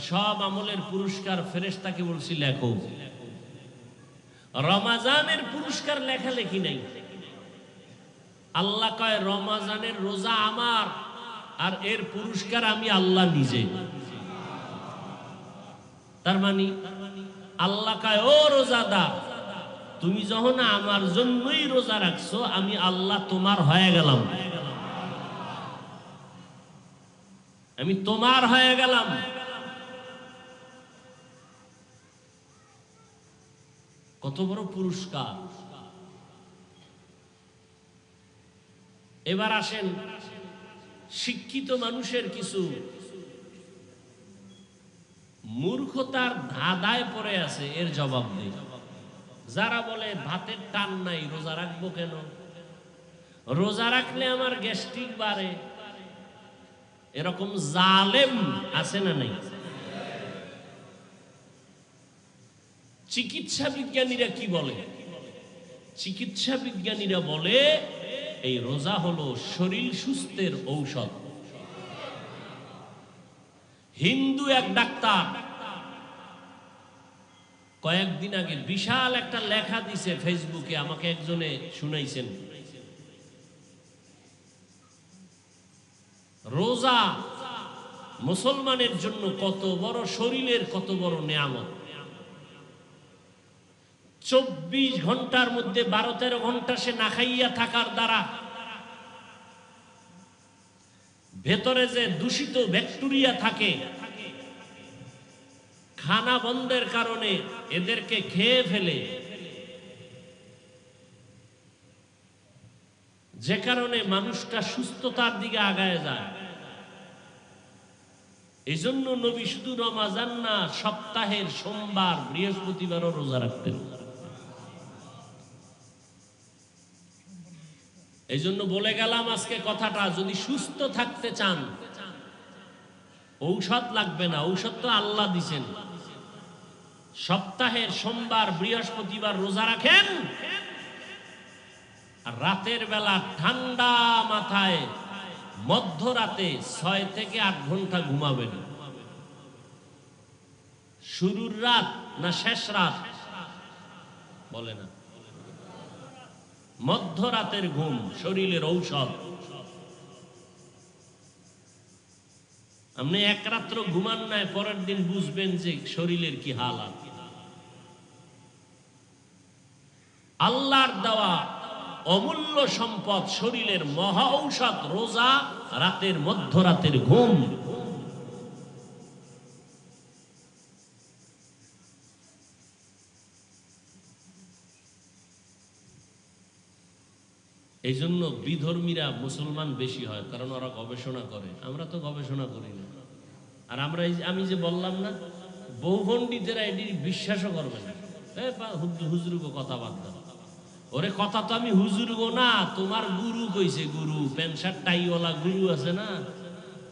সব আমলের পুরস্কার ফেরেশতাকে বলছি লেখো। রমজানের পুরস্কার লেখালেখি নাই। আল্লাহ কয় রমজানের রোজা আমার, আর এর পুরস্কার আমি আল্লাহ নিজে। তার মানে আল্লাহ কয় ও রোজাদার, তুমি যখন আমার জন্যই রোজা রাখছো, আমি আল্লাহ তোমার হয়ে গেলাম, আমি তোমার হয়ে গেলাম। কত বড় পুরস্কার। এবার আসেন শিক্ষিত মানুষের কিছু মূর্খতার ধাঁধায় পড়ে আছে, এর জবাব নেই। যারা বলে ভাতের টান নাই, রোজা রাখবো কেন? রোজা রাখলে আমার গ্যাস্ট্রিক বাড়ে, এরকম জালেম আছে না নাই? চিকিৎসা বিজ্ঞানীরা কি বলে? চিকিৎসা বিজ্ঞানীরা বলে এই রোজা হলো শরীর সুস্থের ঔষধ। হিন্দু এক ডাক্তার কয়েকদিন আগে বিশাল একটা লেখা দিছে ফেসবুকে, আমাকে একজনে শুনাইছেন। রোজা মুসলমানের জন্য কত বড়, শরীরের কত বড় নেয়ামত। 24 ঘন্টার মধ্যে 12-13 ঘন্টা সে না খাইয়া থাকার দ্বারা ভেতরে যে দূষিত ব্যাকটেরিয়া থাকে, খানা বন্ধের কারণে এদেরকে খেয়ে ফেলে, যে কারণে মানুষটা সুস্থতার দিকে আগায় যায়। এই জন্য নবী শুধু রমজান না, সপ্তাহের সোমবার বৃহস্পতিবারও রোজা রাখতেন। এই জন্য বলে গেলাম আজকে কথাটা, যদি সুস্থ থাকতে চান ঔষধ লাগবে না, ঔষধ তো আল্লাহ দিছেন। সপ্তাহের সোমবার বৃহস্পতিবার রোজা রাখেন, আর রাতের বেলা ঠান্ডা মাথায় মধ্যরাতে 6 থেকে 8 ঘন্টা ঘুমাবেন। শুরুর রাত না শেষ রাত বলে না, মধ্যরাতের ঘুম শরীরের ঔষধ। আপনি এক রাত্র ঘুমান নাই, পরের দিন বুঝবেন যে শরীরের কি হালাত। আল্লাহর দেওয়া অমূল্য সম্পদ, শরীরের মহা ঔষধ রোজা, রাতের মধ্যরাতের ঘুম। এই জন্য বিধর্মীরা মুসলমান বেশি হয়, কারণ ওরা গবেষণা করে, আমরা তো গবেষণা করি না। আর আমরা আমি যে বললাম না, বহুপণ্ডিতেরা এটি বিশ্বাসও করবে না। হুজুরগো কথা বাদ দাও, ওরে কথা তো আমি হুজুরগো না, তোমার গুরু কইছে, গুরু প্যান্ট শার্ট টাইওয়ালা গুরু আছে না,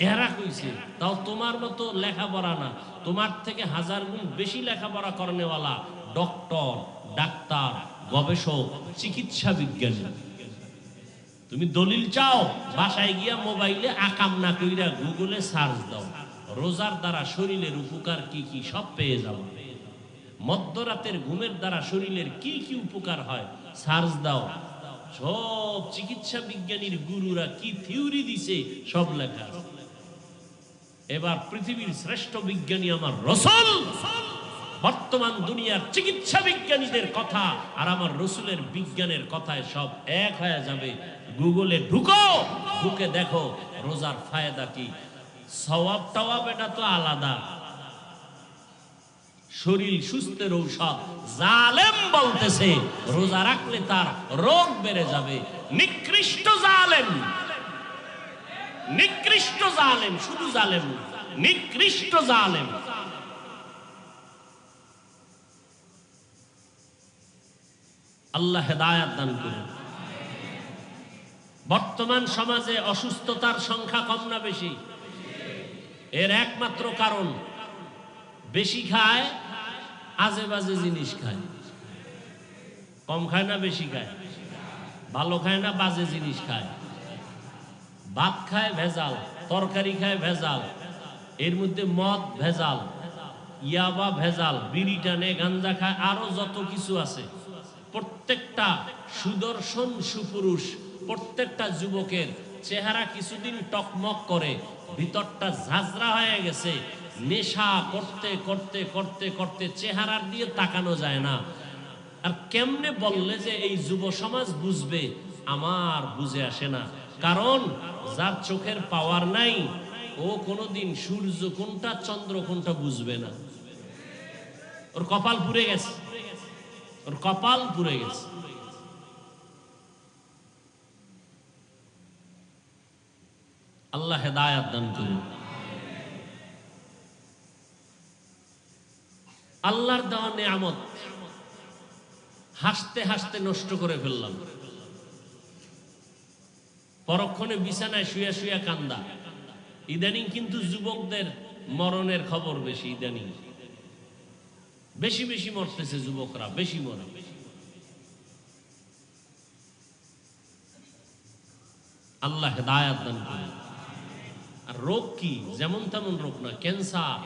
এরা কইছে। তাও তোমার মতো লেখাপড়া না, তোমার থেকে 1000 গুণ বেশি লেখাপড়া করেনেওয়ালা ডক্টর, ডাক্তার, গবেষক, চিকিৎসা বিজ্ঞানী। তুমি দলিল চাও, বাসায় গিয়া মোবাইলে আকাম না কইরা গুগলে সার্চ দাও, রোজার দ্বারা শরীরের উপকার কি কি সব পেয়ে যাবে। মধ্যরাতের ঘুমের দ্বারা শরীরের কি কি উপকার হয় সার্চ দাও, সব চিকিৎসা বিজ্ঞানীর গুরুরা কি থিওরি দিছে সব লেখা। এবার পৃথিবীর শ্রেষ্ঠ বিজ্ঞানী আমার রাসূল, বর্তমান দুনিয়ার চিকিৎসা বিজ্ঞানীদের কথা আর আমার রাসূলের বিজ্ঞানের কথায় সব এক হয়ে যাবে। গুগলে ঢুকো, ঢুকে দেখো রোজার ফায়দা কি। সওয়াব টওয়াব এটা তো আলাদা, শরীর সুস্থের ঔষধ। জালেম বলতেছে রোজা রাখলে তার রোগ বেড়ে যাবে। নিকৃষ্ট জালেম, নিকৃষ্ট জালেম, শুধু জালেম, নিকৃষ্ট জালেম। আল্লাহ হেদায়েত দান করুন। বর্তমান সমাজে অসুস্থতার সংখ্যা কম না বেশি? এর একমাত্র কারণ বেশি খায় আজে বাজে জিনিস খায়, কম খায় না বেশি খায়, ভালো খায় না বাজে জিনিস খায়, ভাত খায় ভেজাল, তরকারি খায় ভেজাল, এর মধ্যে মদ ভেজাল, ইয়াবা ভেজাল, বিড়ি টানে, গাঞ্জা খায়, আরো যত কিছু আছে। প্রত্যেকটা সুদর্শন সুপুরুষ, প্রত্যেকটা যুবকের চেহারা কিছুদিন টকমক করে, ভিতরটা ঝাঁঝরা হয়ে গেছে। নেশা করতে করতে করতে করতে চেহারার দিয়ে তাকানো যায় না। আর কেমনে বললে যে এই যুব সমাজ বুঝবে, আমার বুঝে আসে না। কারণ যার চোখের পাওয়ার নাই, ও কোনোদিন সূর্য কোনটা চন্দ্র কোনটা বুঝবে না। ওর কপাল পুড়ে গেছে, ওর কপাল পুড়ে গেছে। আল্লাহ হেদায়াত দান করুন। আল্লাহর দেওয়া নিয়ামত হাসতে হাসতে নষ্ট করে ফেললাম। পরক্ষণে বিছানায় শুয়ে শুয়ে কান্দা। ইদানিং কিন্তু যুবকদের মরণের খবর বেশি, ইদানিং বেশি বেশি মরতেছে যুবকরা, বেশি মরে। আল্লাহ হেদায়াত দান করুন। আর রোগ কি? যেমন তেমন রোগ না, ক্যান্সার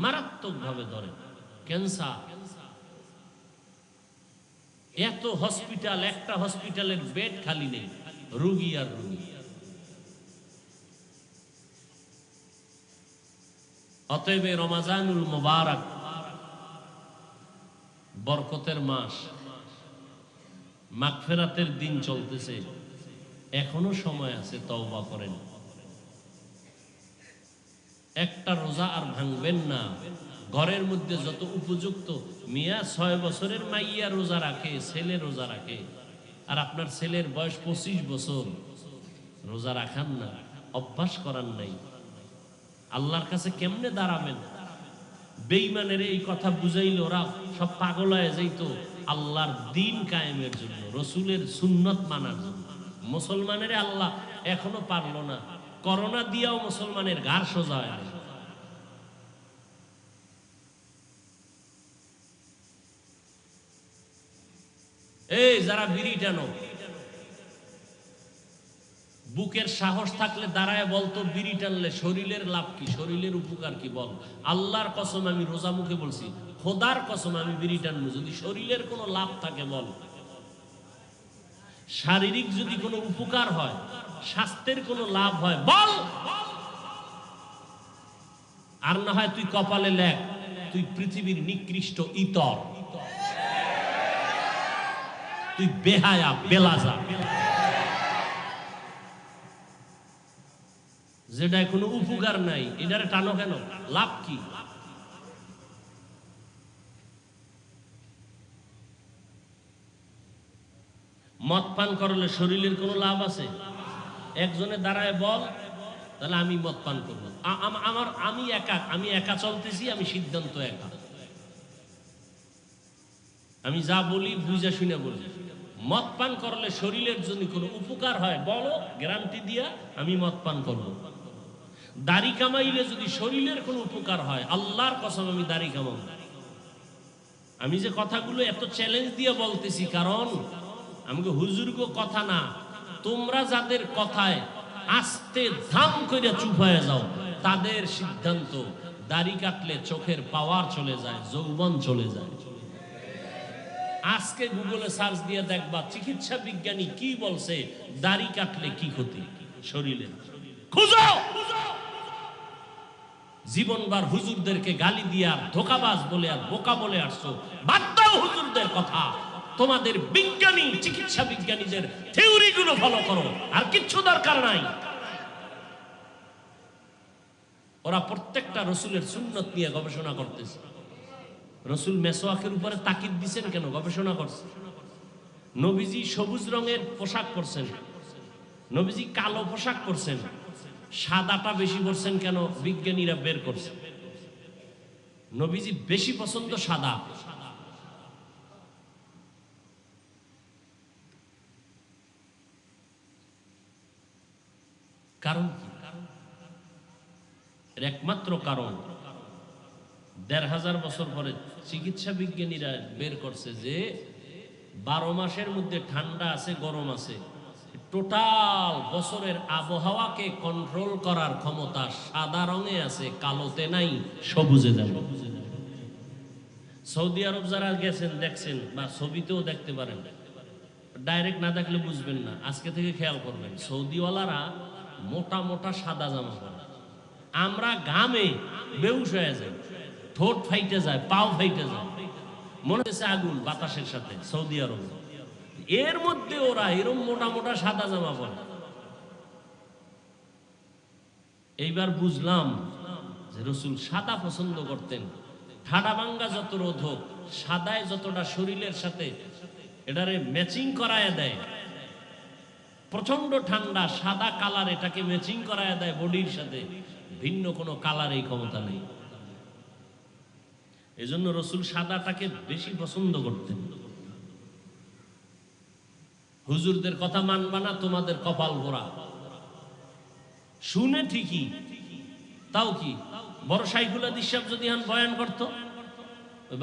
মারাত্মক ভাবে ধরে। ক্যান্সার, এত হসপিটাল, একটা হসপিটালের বেড খালি নেই, রোগী আর রোগী। অতএব রমাজানুল মুবারক, বরকতের মাস, মাগফিরাতের দিন চলতেছে, এখনো সময় আছে, তওবা করেন। একটা রোজা আর ভাঙবেন না। ঘরের মধ্যে যত উপযুক্ত মিয়া 6 বছরের মাইয়া রোজা রাখে, ছেলে রোজা রাখে, আর আপনার ছেলের বয়স 25 বছর, রোজা রাখান না, অভ্যাস করান নাই। আল্লাহর কাছে কেমনে দাঁড়াবেন? বেঈমানের এই কথা বুঝাইলে ওরা সব পাগল হয়ে যাইতো আল্লাহর দিন কায়েমের জন্য, রসুলের সুন্নত মানার জন্য। মুসলমানের আল্লাহ এখনো পারলো না। করোনা দিয়াও মুসলমানের ঘাড় সোজা হয় না। এই যারা বিড়ি টানো, বুকের সাহস থাকলে দাঁড়ায় বলতো, বিড়ি টানলে শরীরের লাভ কি, শরীরের উপকার কি বল। আল্লাহর কসম, আমি রোজা মুখে বলছি, খোদার কসম, আমি বিড়ি টানবো যদি শরীরের কোনো লাভ থাকে বল। শারীরিক যদি কোনো উপকার হয়, স্বাস্থ্যের কোনো লাভ হয় বল। আর না হয় তুই কপালে লেখ, তুই পৃথিবীর নিকৃষ্ট ইতর, তুই বেহায়া বেলাজা। যেটা কোনো উপকার নাই, এটারে টানো কেন? লাভ কি? মদ পান করলে শরীরের কোনো লাভ আছে? একজনে দাঁড়ায় বল, তাহলে আমি মদ পান করবো। আমি একা চলতেছি, আমি সিদ্ধান্ত একা, আমি যা বলি বুঝা শুনে বলি। মদ পান করলে শরীরের জন্য কোনো উপকার হয় বলো, গ্যারান্টি দিয়া আমি মদ পান করব। দাড়ি কামাইলে যদি শরীরের কোনো উপকার হয়, আল্লাহর কসম আমি দাড়ি কামাবো। আমি যে কথাগুলো এত চ্যালেঞ্জ দিয়ে বলতেছি, কারণ আমাকে হুজুরগো কথা না, তোমরা যাদের কথায় আস্তে ধাম করে চুপ হয়ে যাও, তাদের সিদ্ধান্ত দাড়ি কাটলে চোখের পাওয়ার চলে যায়, যৌবন চলে যায়। আজকে গুগলে সার্চ দিয়ে দেখবা চিকিৎসা বিজ্ঞানী কি বলছে, দাড়ি কাটলে কি ক্ষতি শরীরে, খুঁজো। জীবনবার হুজুরদেরকে গালি দিয়ে আর ধোকাবাজ বলে আর বোকা বলে আসছো, বাদ দাও হুজুরদের কথা। তোমাদের বিজ্ঞানী, চিকিৎসা বিজ্ঞানীদের থিওরি গুলো ফলো করো, আর কিচ্ছু দরকার নাই। ওরা প্রত্যেকটা রসুলের সুন্নত নিয়ে গবেষণা করতেছে। রসুল মেসওয়াকের উপরে তাকিদ দিচ্ছেন কেন? গবেষণা করছে। নবীজি সবুজ রঙের পোশাক পরছেন, নবীজি কালো পোশাক পরছেন, সাদাটা বেশি পরছেন কেন? বিজ্ঞানীরা বের করছে। নবীজি বেশি পছন্দ সাদা। কারণ কি? এর একমাত্র কারণ, ১,৫০০ বছর পরে চিকিৎসা বিজ্ঞানীরা বের করছে যে 12 মাসের মধ্যে ঠান্ডা আছে, গরম আছে, টোটাল বছরের আবহাওয়াকে কন্ট্রোল করার ক্ষমতা সাদা রঙে আছে, কালোতে নাই, সবুজে যাবে। সৌদি আরব যারা গেছেন দেখছেন, বা ছবিতেও দেখতে পারেন, ডাইরেক্ট না দেখলে বুঝবেন না, আজকে থেকে খেয়াল করবেন, সৌদিওয়ালারা মোটা মোটা সাদা জামা পরে। আমরা ঘামে বেহুশ হয়ে যায়, ঠোঁট ফাইটে যায়, পাও ফাইটে যায়, মনে হচ্ছে আগুন বাতাসের সাথে। সৌদি আরব এর মধ্যে ওরা এরকম মোটা মোটা সাদা জামা পরে। এইবার বুঝলাম যে রসুল সাদা পছন্দ করতেন। ঠাডা ভাঙ্গা যত রোধ হোক, সাদায় যতটা শরীরের সাথে এটারে ম্যাচিং করায় দেয়, প্রচন্ড ঠান্ডা সাদা কালার এটাকে ম্যাচিং করায় দেয় বডির সাথে, ভিন্ন কোনো কালার এই ক্ষমতা নেই। এজন্য রসুল সাদাটাকে বেশি পছন্দ করতেন। হুজুরদের কথা মানবা না, তোমাদের কপাল পোড়া। শুনে ঠিকই, তাও কি বড় শাইখুল হাদিস সাহেব যদি এখন বয়ান করতো,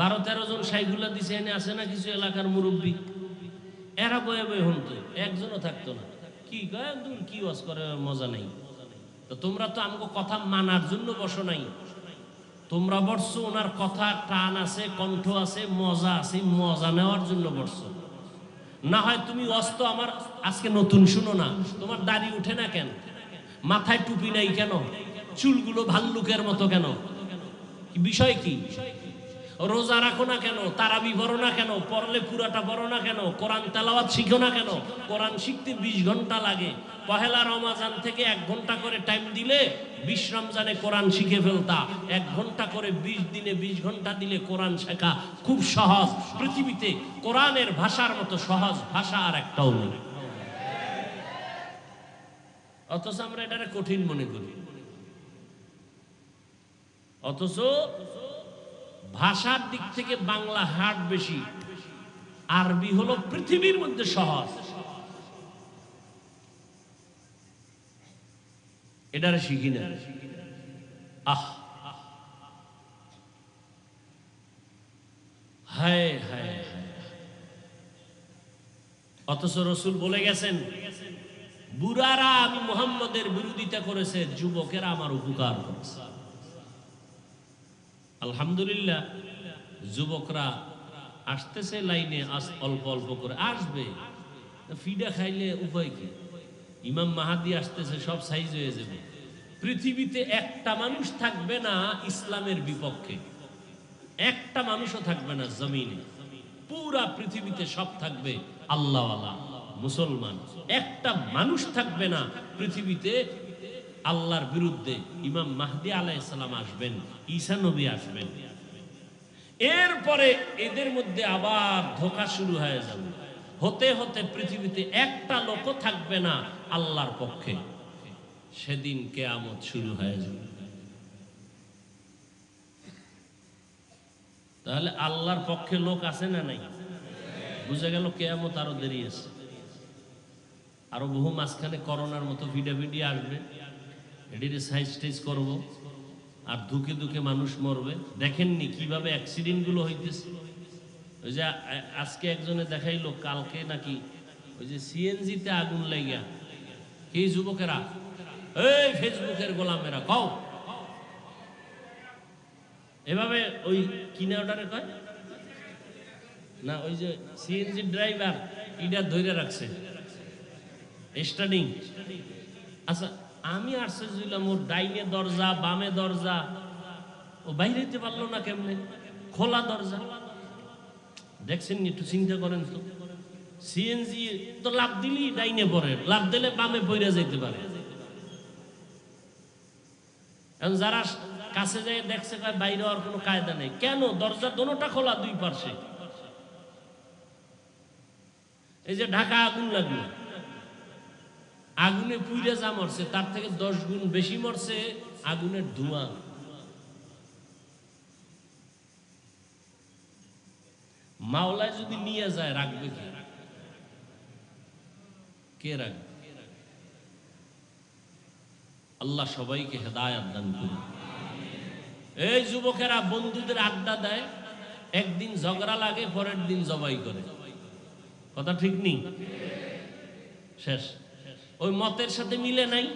12-13 জন শাইখুল হাদিস এনে আছে না কিছু এলাকার মুরব্বী, এরা বয়ে বয়ে শুনতো, একজনও থাকতো না। কি কয় দূর, কি ওয়াজ করে, মজা নেই। তো তোমরা তো আমাকে কথা মানার জন্য বসো নাই, তোমরা বসছো ওনার কথা টান আছে, কণ্ঠ আছে, মজা আছে, মজা নেওয়ার জন্য বসছো। না হয় তুমি অস্ত আমার আজকে নতুন শুনো না, তোমার দাড়ি উঠে না কেন, মাথায় টুপি নাই কেন, চুলগুলো ভাল্লুকের মতো কেন, বিষয় কি? রোজা রাখো না কেন, তারাবি পড়ো না কেন, পড়লে পুরাটা পড়ো না কেন, কোরআন তেলাওয়াত শিখো না কেন? কোরআন শিখতে 20 ঘন্টা লাগে। পহেলা রমাজান থেকে 1 ঘন্টা করে টাইম দিলে 20 রমজানে কোরআন শিখে ফেলতা। 1 ঘন্টা করে 20 দিনে 20 ঘন্টা দিলে কোরআন শেখা খুব সহজ। পৃথিবীতে কোরআনের ভাষার মতো সহজ ভাষা আর একটাও নেই। অথচ আমরা এটারে কঠিন মনে করি। অথচ ভাষার দিক থেকে বাংলা হার্ড বেশি, আরবি হলো পৃথিবীর মধ্যে সহজ। এটারে শিখি না। হায় হায় হায়। অথচ রসুল বলে গেছেন, বুড়ারা আমি মুহাম্মদের বিরোধিতা করেছে, যুবকেরা আমার উপকার করেছে। আলহামদুলিল্লাহ, যুবকরা আসতেছে লাইনে, অল্প অল্প করে আসবে। ফিডা খাইলে উপায় কি? ইমাম মাহাদি আসতেছে, সব সাইজ হয়ে যাবে। পৃথিবীতে একটা মানুষ থাকবে না ইসলামের বিপক্ষে, একটা মানুষও থাকবে না জমিনে। পুরা পৃথিবীতে সব থাকবে আল্লাহওয়ালা মুসলমান। একটা মানুষ থাকবে না পৃথিবীতে আল্লাহর বিরুদ্ধে। ইমাম মাহদি আলাইহিস সালাম আসবেন, ঈসা নবী আসবেন। এরপরে এদের মধ্যে আবার ধোঁকা শুরু হয়ে যাবে। হতে হতে পৃথিবীতে একটা লোকও থাকবে না আল্লাহর পক্ষে। সেদিন কিয়ামত শুরু হয়ে যাবে। তাহলে আল্লাহর পক্ষে লোক আছে না নাই? বুঝা গেল কিয়ামত আরো দেরি আছে। আরো বহু মাঝখানে করোনার মতো ভিডিও আসবে, এটির সাইজ টাইজ করবো, আর ধুকে ধুকে মানুষ মরবে। দেখেননি কিভাবে অ্যাক্সিডেন্ট গুলো হইতেছে? ওই যে আজকে একজনে দেখাইলো, কালকে নাকি ওই যে সিএনজিতে আগুন লাগিয়া, কি যুবকেরা, এই ফেসবুকের গোলামেরা কও, এভাবে ওই কিনে অর্ডারে কয় না, ওই যে সিএনজি ড্রাইভার ইডা ধরে রাখছে স্টার্টিং। আচ্ছা, আমি আশ্চর্য হইলাম, ওর ডাইনে দরজা বামে দরজা, ও বাইরে যেতে পারলো না কেমনে? খোলা দরজা। দেখছেন, একটু চিন্তা করেন তো। সিএনজি তো লাভ দিলেই ডাইনে পড়ে, লাভ দিলে বামে পড়ে যেতে পারে। এখন যারা কাছে যায় দেখছে বাইরে আর কোনো কায়দা নেই। কেন? দরজা দোনোটা খোলা, দুই পাশে। এই যে ঢাকা আগুন লাগলো, আগুনে পুইরা যা মরছে তার থেকে 10 গুণ বেশি মরছে আগুনের ধোঁয়া। মাওলায় যদি নিয়ে যায়, রাখবে কে? কে রাখবে? আল্লাহ সবাইকে হেদায়েত দান করুন। এই যুবকেরা বন্ধুদের আড্ডা দেয়, একদিন ঝগড়া লাগে, পরের দিন জবাই করে। কথা ঠিক নেই? শেষ। ওই মতের সাথে মিলে নাই,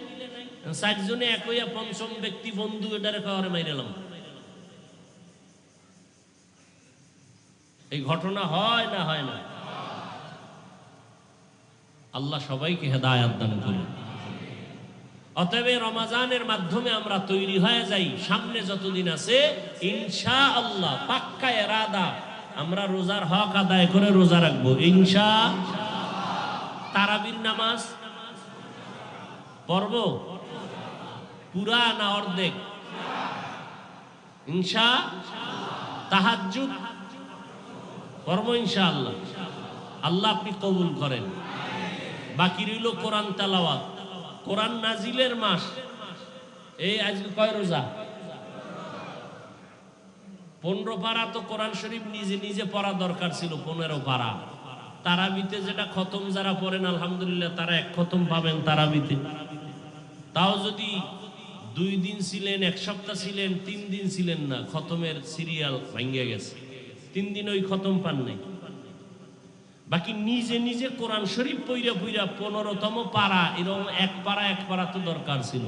60 জনে এক হইয়া পঞ্চম ব্যক্তি বন্ধু এটারে খাওয়ারে মাইরালাম। এই ঘটনা হয় না? হয় না? আল্লাহ সবাইকে হেদায়েত দান করুন। অতএব রমজানের মাধ্যমে আমরা তৈরি হয়ে যাই, সামনে যতদিন আছে ইনশাআল্লাহ পাক্কা ইরাদা আমরা রোজার হক আদায় করে রোজা রাখবো ইনশাআল্লাহ। তারাবির নামাজ পড়ব পুরা না অর্ধেক? ইনশাআল্লাহ। তাহাজ্জুদ পড়ব ইনশাআল্লাহ। আল্লাহ আপনি কবুল করেন। বাকি রইল কোরআন তেলাওয়াত। কোরআন নাজিলের মাস। এই আজকে কয় রোজা? 15 পারা তো কোরআন শরীফ নিজে নিজে পড়া দরকার ছিল, 15 পারা। তারাবিতে যেটা খতম যারা পড়েন আলহামদুলিল্লাহ তারা 1 খতম পাবেন তারাবিতে। তাও যদি 2 দিন ছিলেন, 1 সপ্তাহ ছিলেন, 3 দিন ছিলেন না, খতমের সিরিয়াল ভেঙে গেছে, 3 দিন ওই খতম পান নাই। বাকি নিজে নিজে কোরআন শরীফ পইরা পইরা 15তম পারা, এরকম 1 পারা তো দরকার ছিল।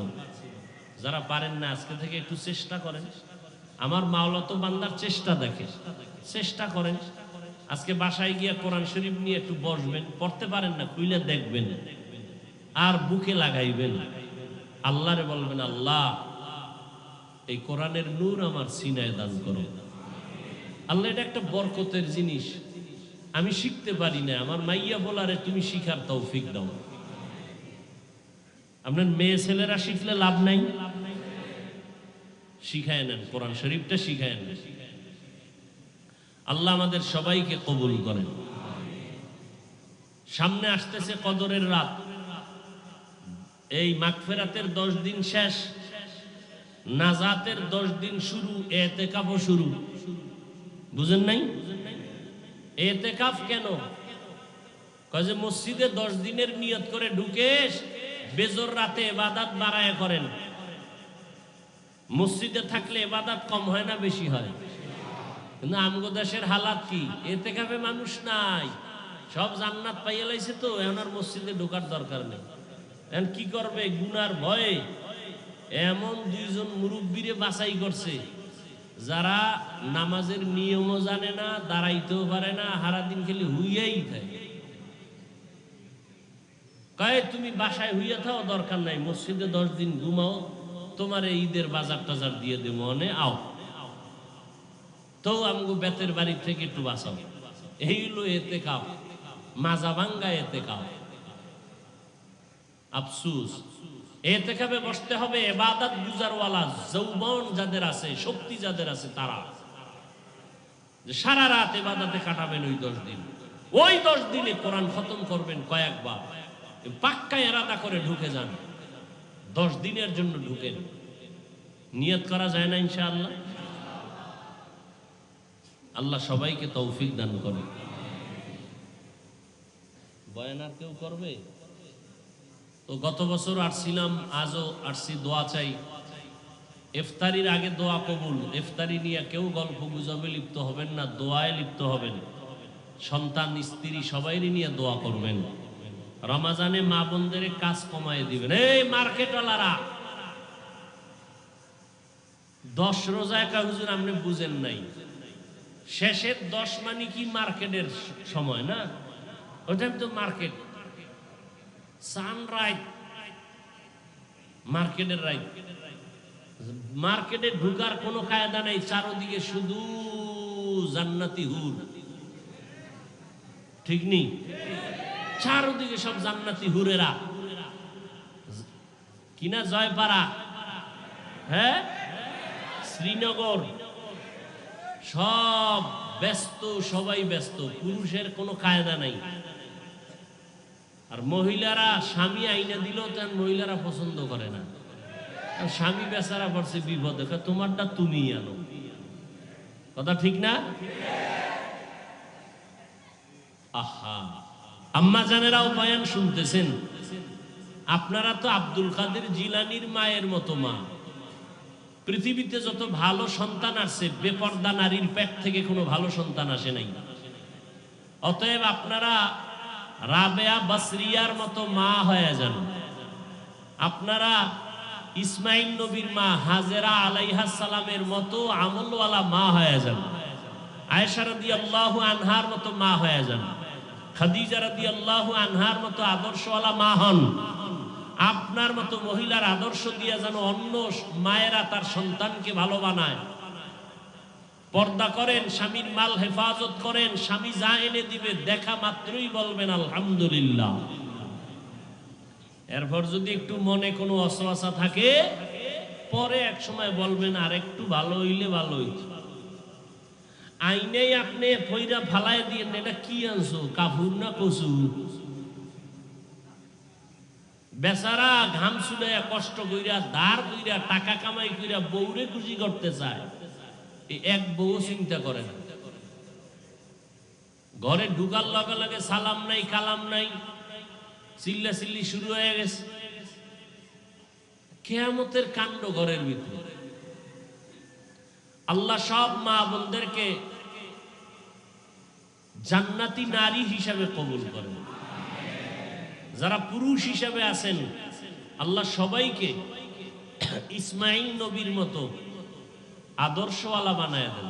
যারা পারেন না আজকে থেকে একটু চেষ্টা করেন। আমার মাওলা তো বান্দার চেষ্টা দেখে, চেষ্টা করেন। আজকে বাসায় গিয়া কোরআন শরীফ নিয়ে একটু বসবেন, পড়তে পারেন না খুইলে দেখবেন আর বুকে লাগাইবেন, আল্লাহরে বলবেন আল্লাহ এই কোরআনের নূর আমার সিনায় দান করো। আল্লাহ এটা একটা বরকতের জিনিস, আমি শিখতে পারি না, আমার মাইয়া বলারে তুমি শিখার তৌফিক দাও। আপনার মেয়ে ছেলেরা শিখলে লাভ নাই, শিখায় নেন, কোরআন শরীফটা শিখায় নেন। আল্লাহ আমাদের সবাইকে কবুল করেন। সামনে আসতেছে কদরের রাত, এই মাগফিরাতের 10 দিন শেষ, নাজাতের 10 দিন শুরু, ইতিকাফও শুরু। বুঝেন নাই? ইতিকাফ কেন? কয় যে মসজিদে 10 দিনের নিয়ত করে ঢুকে বেজর রাতে ইবাদত বাড়ায় করেন। মসজিদে থাকলে ইবাদত কম হয় না বেশি হয়? কিন্তু আমগো দেশের হালাত কি? ইতিকাফে মানুষ নাই, সব জান্নাত পাইয়া লাইছে, তো এখন আর মসজিদে ঢোকার দরকার নেই। এখন কি করবে? গুনার ভয়ে এমন 2 জন মুরব্বীরে বাছাই করছে যারা নামাজের নিয়মও জানে না, দাঁড়াইতেও পারে না, সারাদিন খালি হুইয়াই থাকে। কয় তুমি বাসায় হুইয়া থাও, দরকার নাই, মসজিদে 10 দিন ঘুমাও, তোমার ঈদের বাজার টাজার দিয়ে দেবো, অনে আও, তো আমগো বেতের বাড়ি থেকে একটু বাঁচাও। এই হলো ইতিকাফ, মাজা ভাঙ্গা ইতিকাফ। আফসুস, ইতিকাফে বসতে হবে ইবাদত গুজারওয়ালা যৌবন যাদের আছে, শক্তি যাদের আছে, তারা যে সারা রাত ইবাদতে কাটাবেন ওই 10 দিন। ওই 10 দিনে কোরআন খতম করবেন কয়েকবার, পাক্কা ইরাদা করে ঢুকে যান। 10 দিনের জন্য ঢুকেন, নিয়ত করা যায় না ইনশাআল্লাহ? আল্লাহ সবাইকে তৌফিক দান করে। বয়ান আর কেউ করবে? তো গত বছর আসছিলাম, আজও আসছি, দোয়া চাই। ইফতারির আগে দোয়া কবুল। ইফতারি নিয়ে কেউ গল্প গুজবে লিপ্ত হবেন না, দোয়ায় লিপ্ত হবেন। সন্তান স্ত্রী সবাইরই নিয়ে দোয়া করবেন। রমাজানে মা বোনদের কাজ কমায় দিবেন। এই মার্কেটওয়ালারা 10 রোজা একা হুজুর আপনি বুঝেন নাই, শেষের 10 মানে কি মার্কেটের সময় না? ওইটা তো মার্কেট, সানরাইজ মার্কেটের রাইট। মার্কেটে ঢুকার কোনো কায়দা নাই, চারদিকে শুধু জান্নাতি হুর। ঠিক নেই? চারদিকে সব জান্নাতি হুরেরা। কিনা জয়পাড়া, হ্যাঁ, শ্রীনগর, সব ব্যস্ত, সবাই ব্যস্ত, পুরুষের কোনো কায়দা নাই। আর মহিলারা স্বামী আইনা দিল, তার মহিলারা পছন্দ করে না। আর স্বামী বেচারা পড়ছে বিপদে, তোমারটা তুমি আনো। কথা ঠিক না? আহা, আম্মা জানেরাও বয়ান শুনতেছেন, আপনারা তো আব্দুল কাদের জিলানির মায়ের মতো মা। পৃথিবীতে যত ভালো সন্তান আসছে, বেপর্দা নারীর পেট থেকে কোনো ভালো সন্তান আসে নাই। অতএব আপনারা রাবেয়া বাসরিয়ার মতো মা হয়ে যান। আপনারা ইসমাইল নবীর মা হাজেরা আলাইহাস সালামের মতো আমলওয়ালা মা হয়ে যান। আয়েশা রাদিয়াল্লাহু আনহার মতো মা হয়ে যান। খাদিজা রাদিয়াল্লাহু আনহার মতো আদর্শওয়ালা মা হন। আপনার মতো মহিলার আদর্শ দিয়ে যেন অন্য মায়েরা তার সন্তানকে ভালো বানায়। পর্দা করেন, স্বামীর মাল হেফাজত করেন, স্বামী যা এনে দিবে দেখা মাত্রই বলবেন আলহামদুলিল্লাহ। এরপর যদি একটু মনে কোনো অসওয়াসা থাকে, পরে এক সময় বলবেন আর একটু ভালো হইলে ভালো হইত। আইনেই আপনি পয়রা ফালাই দিয়ে এটা কি আনছো, কাপুর না কচু? বেচারা ঘাম ছুলাইয়া কষ্ট কইরা দাঁড় কইরা টাকা কামাই কইরা বউরে খুশি করতে চায়, এক বউ চিন্তা করে না। ঘরে ঢুকার লগে লগে সালাম নাই কালাম নাই, চিল্লা চিল্লি শুরু হয়ে গেছে। কিয়ামতের কাণ্ড ঘরের ভিতরে। আল্লাহ সব মা বোনদেরকে জান্নাতি নারী হিসাবে কবুল করেন। যারা পুরুষ হিসাবে আছেন, আল্লাহ সবাইকে ইসমাইল নবীর মতো আদর্শওয়ালা বানায় দেন।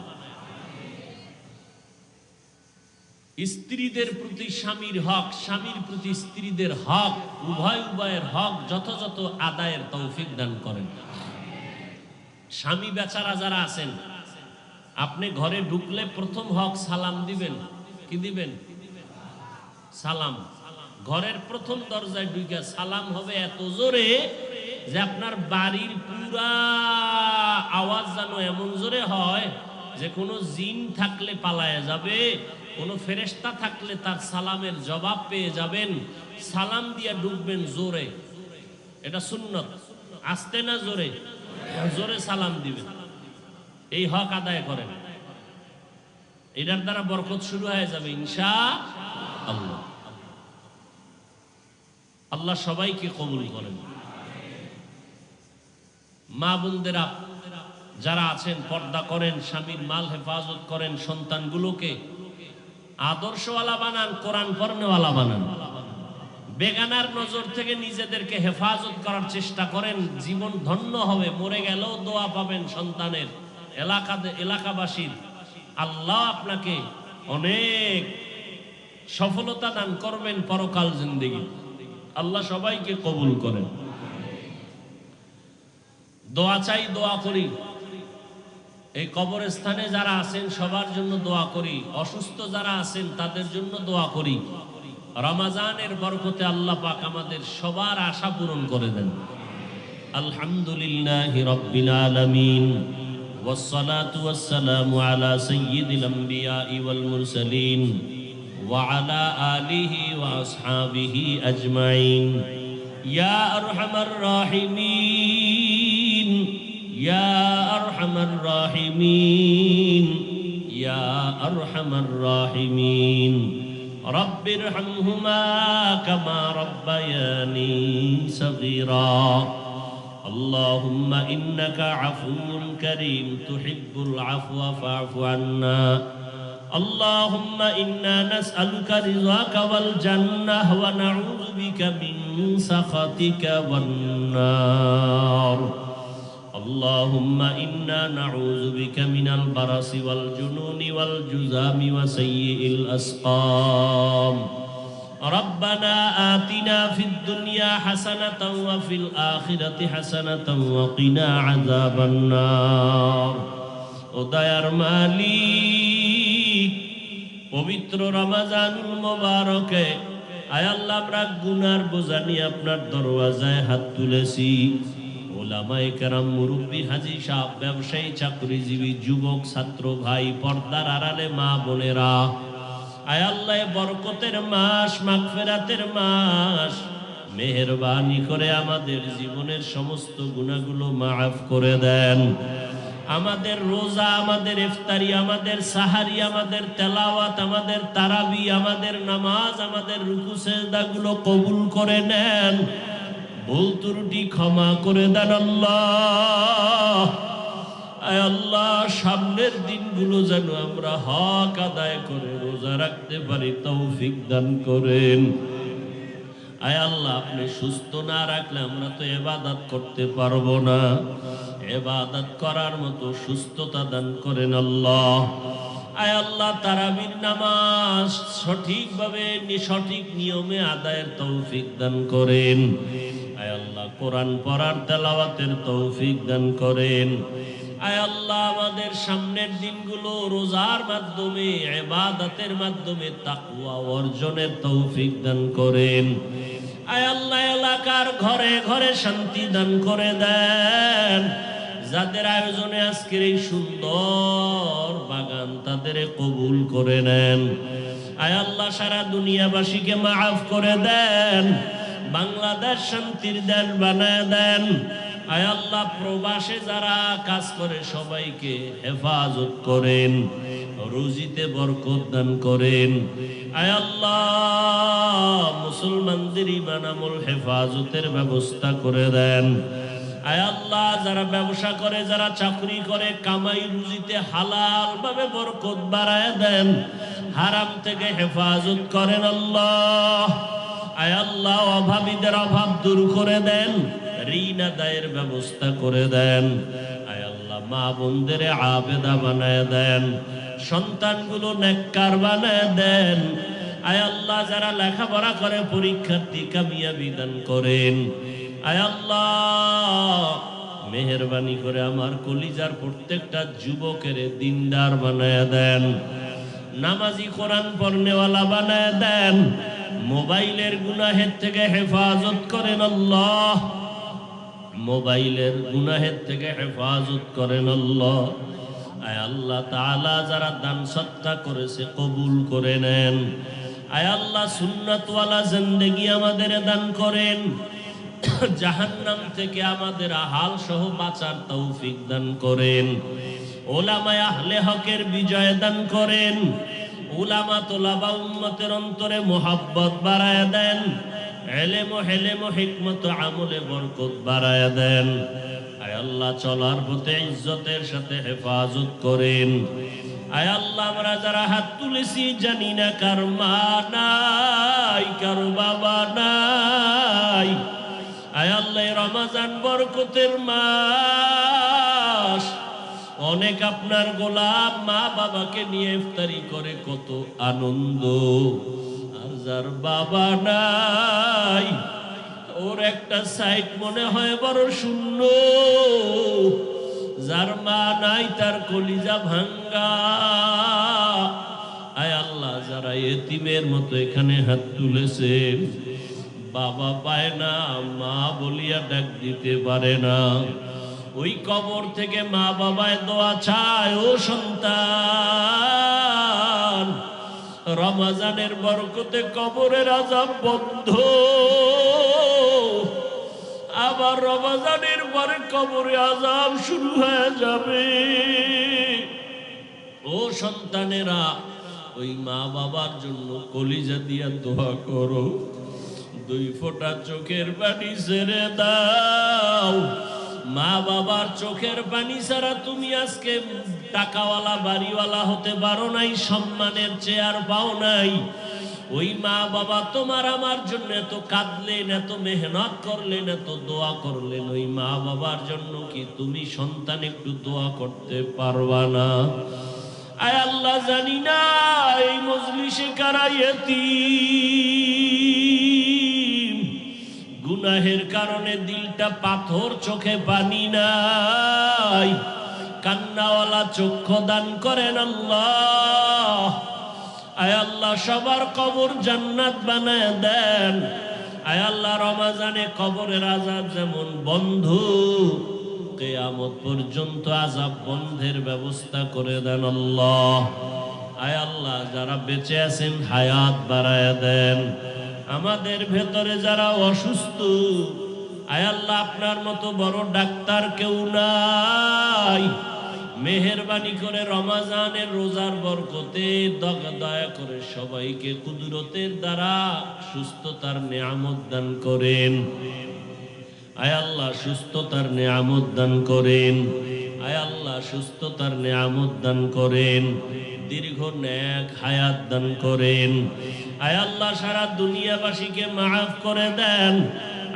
স্ত্রীদের প্রতি স্বামীর হক, স্বামীর প্রতি স্ত্রীদের হক, উভয় উভয়ের হক যথাযথ আদায়ের তৌফিক দান করেন। স্বামী বেচারা যারা আছেন, আপনি ঘরে ঢুকলে প্রথম হক সালাম দিবেন। কি দিবেন? সালাম। ঘরের প্রথম দরজায় ঢুকে সালাম হবে এত জোরে যে আপনার বাড়ির পুরা আওয়াজ যেন এমন জোরে হয় যে কোনো জিন থাকলে পালায়া যাবে, কোনো ফেরেশতা থাকলে তার সালামের জবাব পেয়ে যাবেন। সালাম দিয়া ঢুকবেন জোরে, এটা সুন্নত। আস্তে না জোরে? জোরে সালাম দিবেন। এই হক আদায় করেন, এটার দ্বারা বরকত শুরু হয়ে যাবে ইনশাআল্লাহ। আল্লাহ সবাইকে কবুল করেন। মা বোনদেরা যারা আছেন, পর্দা করেন, স্বামীর মাল হেফাজত করেন, সন্তানগুলোকে আদর্শওয়ালা বানান, কোরআন পড়নেওয়ালা বানান। বেগানার নজর থেকে নিজেদেরকে হেফাজত করার চেষ্টা করেন, জীবন ধন্য হবে। মরে গেলেও দোয়া পাবেন সন্তানের, এলাকাবাসীর। আল্লাহ আপনাকে অনেক সফলতা দান করবেন পরকাল জিন্দেগি। আল্লাহ সবাইকে কবুল করেন। দোয়া চাই, দোয়া করি। এই কবরস্থানে যারা আছেন সবার জন্য দোয়া করি। অসুস্থ যারা আছেন তাদের জন্য দোয়া করি। রমজানের বরকতে আল্লাহ পাক আমাদের সবার আশা পূরণ করে দেন। আলহামদুলিল্লাহি রাব্বিল আলামিন, ওয়াসসালাতু ওয়াসসালামু আলা সাইয়্যিদিল আমবিয়াই ওয়াল মুরসালিন ওয়া আলা আলিহি ওয়া আসহাবিহি আজমাইন। ইয়া আরহামার রাহিমিন, ইয়া আরহামার রাহিমিন, ইয়া আরহামার রাহিমিন। রব্বিরহামহুমা কামা রব্বায়ানি সগীরা। আল্লাহুম্মা ইন্নাকা আফুউন কারীম তুহিব্বুল আফওয়া ফা'ফু আন্না। আল্লাহুম্মা ইন্না নাসআলুকা রিযাকা ওয়াল জান্নাহ ওয়া নাউযু বিকা মিন সাখাতিকা ওয়ান নার। আল্লাহুম্মা ইন্না নাউযু বিকা মিনাল বারাসি ওয়াল জুনুনি ওয়াল জুযামি ওয়া সাইয়্যিল আসকাম। রব্বানা আতিনা ফিদ দুনিয়া হাসানাতাও ওয়া ফিল আখিরাতি হাসানাতাও ওয়া কিনা আযাবান নার। ও দয়ার মালিক, পবিত্র রমজানুল মুবারকে আয় আল্লাহ, আমরা গুনার বোঝা নিয়ে আপনার দরওয়াজায় হাত তুলেছি। ওলামায়ে কেরাম, মুরব্বী, হাজী সাহেব, ব্যবসায়ী, চাকরিজীবী, যুবক, ছাত্র ভাই, পর্দার আড়ালে মা বোনেরা, আয় আল্লাহ, বরকতের মাস, মাগফিরাতের মাস, মেহেরবানি করে আমাদের জীবনের সমস্ত গুনাহগুলো মাফ করে দেন। আমাদের রোজা, আমাদের ইফতারি, আমাদের সাহারি, আমাদের তেলাওয়াত, আমাদের তারাবি, আমাদের নামাজ, আমাদের রুকু সেজদাগুলো কবুল করে নেন। ভুল ত্রুটি ক্ষমা করে দেন আল্লাহ। আয় আল্লাহ সামনের দিনগুলো যেন আমরা হক আদায় করে রোজা রাখতে পারি তৌফিক দান করেন। আয় আল্লাহ আপনি সুস্থ না রাখলে আমরা তো ইবাদত করতে পারবো না, ইবাদত করার মতো সুস্থতা দান করেন আল্লাহ। আয় আল্লাহ তারাবির নামাজ সঠিকভাবে সঠিক নিয়মে আদায়ের তৌফিক দান করেন। আয় আল্লাহ কোরআন পড়ার তেলাওয়াতের তৌফিক দান করেন। আয় আল্লাহ আমাদের সামনের দিনগুলো রোজার মাধ্যমে ইবাদতের মাধ্যমে তাকওয়া অর্জনের তৌফিক দান করেন। আয় আল্লাহ এলাকার ঘরে ঘরে শান্তি দান করে দেন। যাদের আয়োজনে আজকের এই সুন্দর বাগান তাদের কবুল করে নেন। আয় আল্লাহ সারা দুনিয়াবাসীকে মাফ করে দেন, বাংলাদেশ শান্তির দেশ বানায় দেন। আয় আল্লাহ প্রবাসে যারা কাজ করে সবাইকে হেফাজত করেন, রুজিতে বরকত দান করেন। আয় আল্লাহ মুসলমানদের ঈমান আমল হেফাজতের ব্যবস্থা করে দেন। আয় আল্লাহ যারা ব্যবসা করে, যারা চাকরি করে, কামাই রুজিতে হালাল ভাবে বরকত বাড়ায় দেন, হারাম থেকে হেফাজত করেন আল্লাহ। আয় আল্লাহ অভাবীদের অভাব দূর করে দেন, ঋণ আদায়ের ব্যবস্থা করে দেন। আয় আল্লাহ মা বোনদের আবেদা বানায় দেন, সন্তানগুলো নেককার বানায় দেন। আয় আল্লাহ যারা লেখাপড়া করে পরীক্ষার্থী কামিয়াবি দান করেন। আয় আল্লাহ মেহেরবানি করে আমার কলিজার প্রত্যেকটা যুবকের দিনদার বানায় দেন, নামাজি কোরআন পড়নেওয়ালা বানায় দেন। মোবাইলের গুনাহের থেকে হেফাজত করেন আল্লাহ, মোবাইলের গুনাহের থেকে হেফাজত করেন আল্লাহ। আয় আল্লাহ তাআলা যারা দান সদকা করেছে কবুল করে নেন। আয় আল্লাহ সুন্নাতওয়ালা জিন্দেগি আমাদের দান করেন, জাহান্নাম থেকে আমাদের আহাল সহ বাঁচার তৌফিক দান করেন। ওলামায়ে আহলে হকের বিজয় দান করেন। উলামা তোলাবা উম্মতের অন্তরে মোহাব্বত বাড়ায় দেন, ইলম ও হিলম ও হিকমত ও আমলে বরকত বাড়ায় দেন। আয় আল্লাহ চলার পথে ইজ্জতের সাথে হেফাজত করেন। আয় আল্লাহ আমরা যারা হাত তুলেছি জানি না কার মা নাই, কারো বাবা নাই। আয় আল্লাহ রমজান বরকতের মাস, অনেক আপনার গোলাম মা বাবাকে নিয়ে ইফতারি করে কত আনন্দ। আর যার বাবা নাই ওর একটা সাইড মনে হয় বড় শূন্য, যার মা নাই তার কলিজা ভাঙ্গা। আয় আল্লাহ যারা এতিমের মতো এখানে হাত তুলেছেন, বাবা পায় না, মা বলিয়া ডাক দিতে পারে না, ওই কবর থেকে মা বাবায় দোয়া চায়, ও সন্তান রমজানের বরকতে কবরের আযাব বন্ধ। আবার রমজানের পরে কবরে আযাব শুরু হয়ে যাবে। ও সন্তানেরা ওই মা বাবার জন্য কলিজা দিয়া দোয়া করো, দুই ফোঁটা চোখের পানি ছেড়ে দাও। মা বাবার চোখের পানি ছাড়া তুমি আজকে টাকাওয়ালা বাড়িওয়ালা হতে পারো নাই, সম্মানের চেয়ার পাও নাই। ওই মা বাবা তোমার আমার জন্য এত কাঁদলেন, এত মেহনত করলেন, এত দোয়া করলেন, ওই মা বাবার জন্য কি তুমি সন্তান একটু দোয়া করতে পারবা না? আয় আল্লাহ জানি না এই মজলিসে কারা ইতিম, গুনাহের কারণে দিলটা পাথর, চোখে পানি নাই, কান্নাওয়ালা চক্ষু দান করেন আল্লাহ। আয় আল্লাহ সবার কবর জান্নাত বানায় দেন। আয় আল্লাহ রমজানে কবরের আযাব যেমন বন্ধ, কিয়ামত পর্যন্ত আযাব বন্ধের ব্যবস্থা করে দেন আল্লাহ। আয় আল্লাহ যারা বেঁচে আছেন হায়াত বাড়ায় দেন। আমাদের ভেতরে যারা অসুস্থ, আয় আল্লাহ আপনার মতো বড় ডাক্তার কেউ নাই, মেহেরবানি করে রমজানের রোজার বরকতে দয়া করে সবাইকে কুদরতের দ্বারা সুস্থতার নিয়ামত দান করেন। আয় আল্লাহ সুস্থতার নিয়ামত দান করেন। আয় আল্লাহ সুস্থতার নিয়ামত দান করেন, দীর্ঘ নেক হায়াত দান করেন। আয় আল্লাহ সারা দুনিয়াবাসীকে মাফ করে দেন।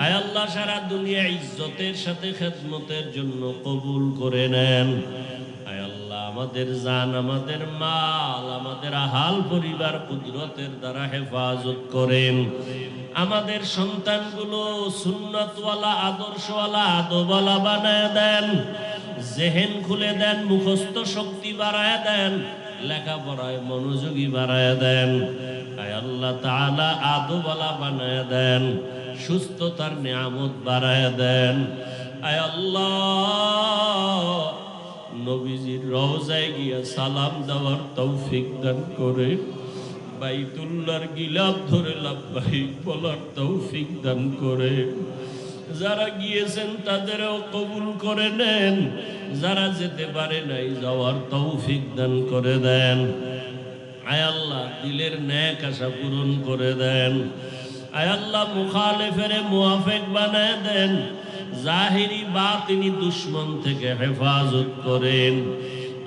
আয় আল্লাহ সারা দুনিয়া ইজ্জতের সাথে খেদমতের জন্য কবুল করে নেন। আয় আল্লাহ আমাদের জান, আমাদের মাল, আমাদের আহাল পরিবার কুদরতের দ্বারা হেফাজত করেন। আমাদের সন্তানগুলো সুন্নতওয়ালা, আদর্শওয়ালা, আদবওয়ালা বানায় দেন। জেহেন খুলে দেন, মুখস্থ শক্তি বাড়ায় দেন, লেখাপড়ায় মনোযোগী বাড়ায় দেন। আয় আল্লাহ তাআলা আদবওয়ালা বানায় দেন, সুস্থতার নিয়ামত বাড়ায় দেন। আয় আল্লাহ নবীজির রওজায় গিয়া সালাম দেওয়ার তৌফিক দান করে, বাইতুল্লাহর গিলাফ ধরে লাব্বাইক বলার তৌফিক দান করে। যারা গিয়েছেন তাদেরও কবুল করে নেন, যারা যেতে পারে নাই যাওয়ার তৌফিক দান করে দেন। আয় আল্লাহ দিলের নেক আশা পূরণ করে দেন। আয় আল্লাহ মুখালিফের মুওয়াফিক বানায় দেন, জাহিরি বাতিনি দুশ্মন থেকে হেফাজত করেন।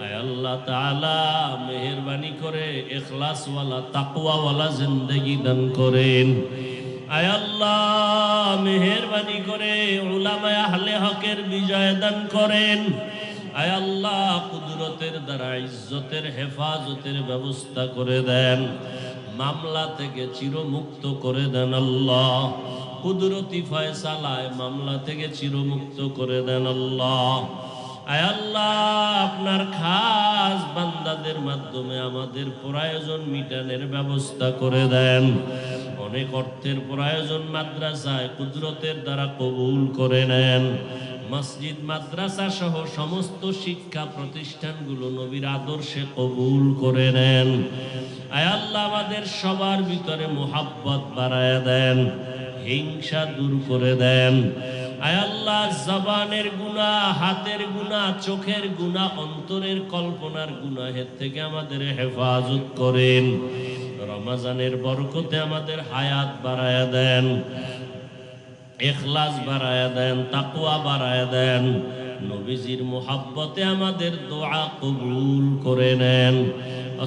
আয় আল্লাহ তাআলা মেহেরবানি করে ইখলাসওয়ালা, তাকওয়াওয়ালা জিন্দেগি দান করেন। আয় আল্লাহ মেহেরবানি করে উলামায়ে আহলে হকের বিজয় দান করেন। আয় আল্লাহ কুদরতের দ্বারা ইজ্জতের হেফাজতের ব্যবস্থা করে দেন, মামলা থেকে চিরমুক্ত করে দেন। আল্লাহ কুদরতি ফয়সালায় মামলা থেকে চিরমুক্ত করে দেন। আল্লাহ আয় আল্লাহ আপনার খাস বান্দাদের মাধ্যমে আমাদের প্রয়োজন মিটানোর ব্যবস্থা করে দেন। অনেক অর্থের প্রয়োজন মাদ্রাসায় কুদরতের দ্বারা কবুল করে নেন। মসজিদ মাদ্রাসা সহ সমস্ত শিক্ষা প্রতিষ্ঠানগুলো নবীর আদর্শে কবুল করে নেন। আয় আল্লাহ আমাদের সবার ভিতরে মুহাব্বত বাড়ায় দেন, হিংসা দূর করে দেন। আয় আল্লাহ জবানের গুনাহ, হাতের গুনাহ, চোখের গুনাহ, অন্তরের কল্পনার গুনাহের থেকে আমাদের হেফাজত করেন। রমজানের বরকতে আমাদের হায়াত বাড়ায় দেন, ইখলাস বাড়ায় দেন, তাকওয়া বাড়ায় দেন। নবীজির মুহাব্বতে আমাদের দোয়া কবুল করে নেন।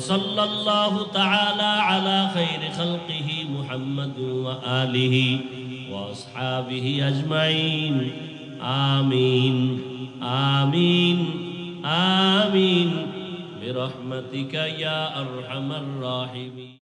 সাল্লাল্লাহু তাআলা আলা খাইরি খালকিহি মুহাম্মাদ ওয়া আলিহি ওয়া আসহাবিহি আজমাইন। আমিন আমিন আমিন বিরহমাতিকা ইয়া আরহামার রাহিমিন।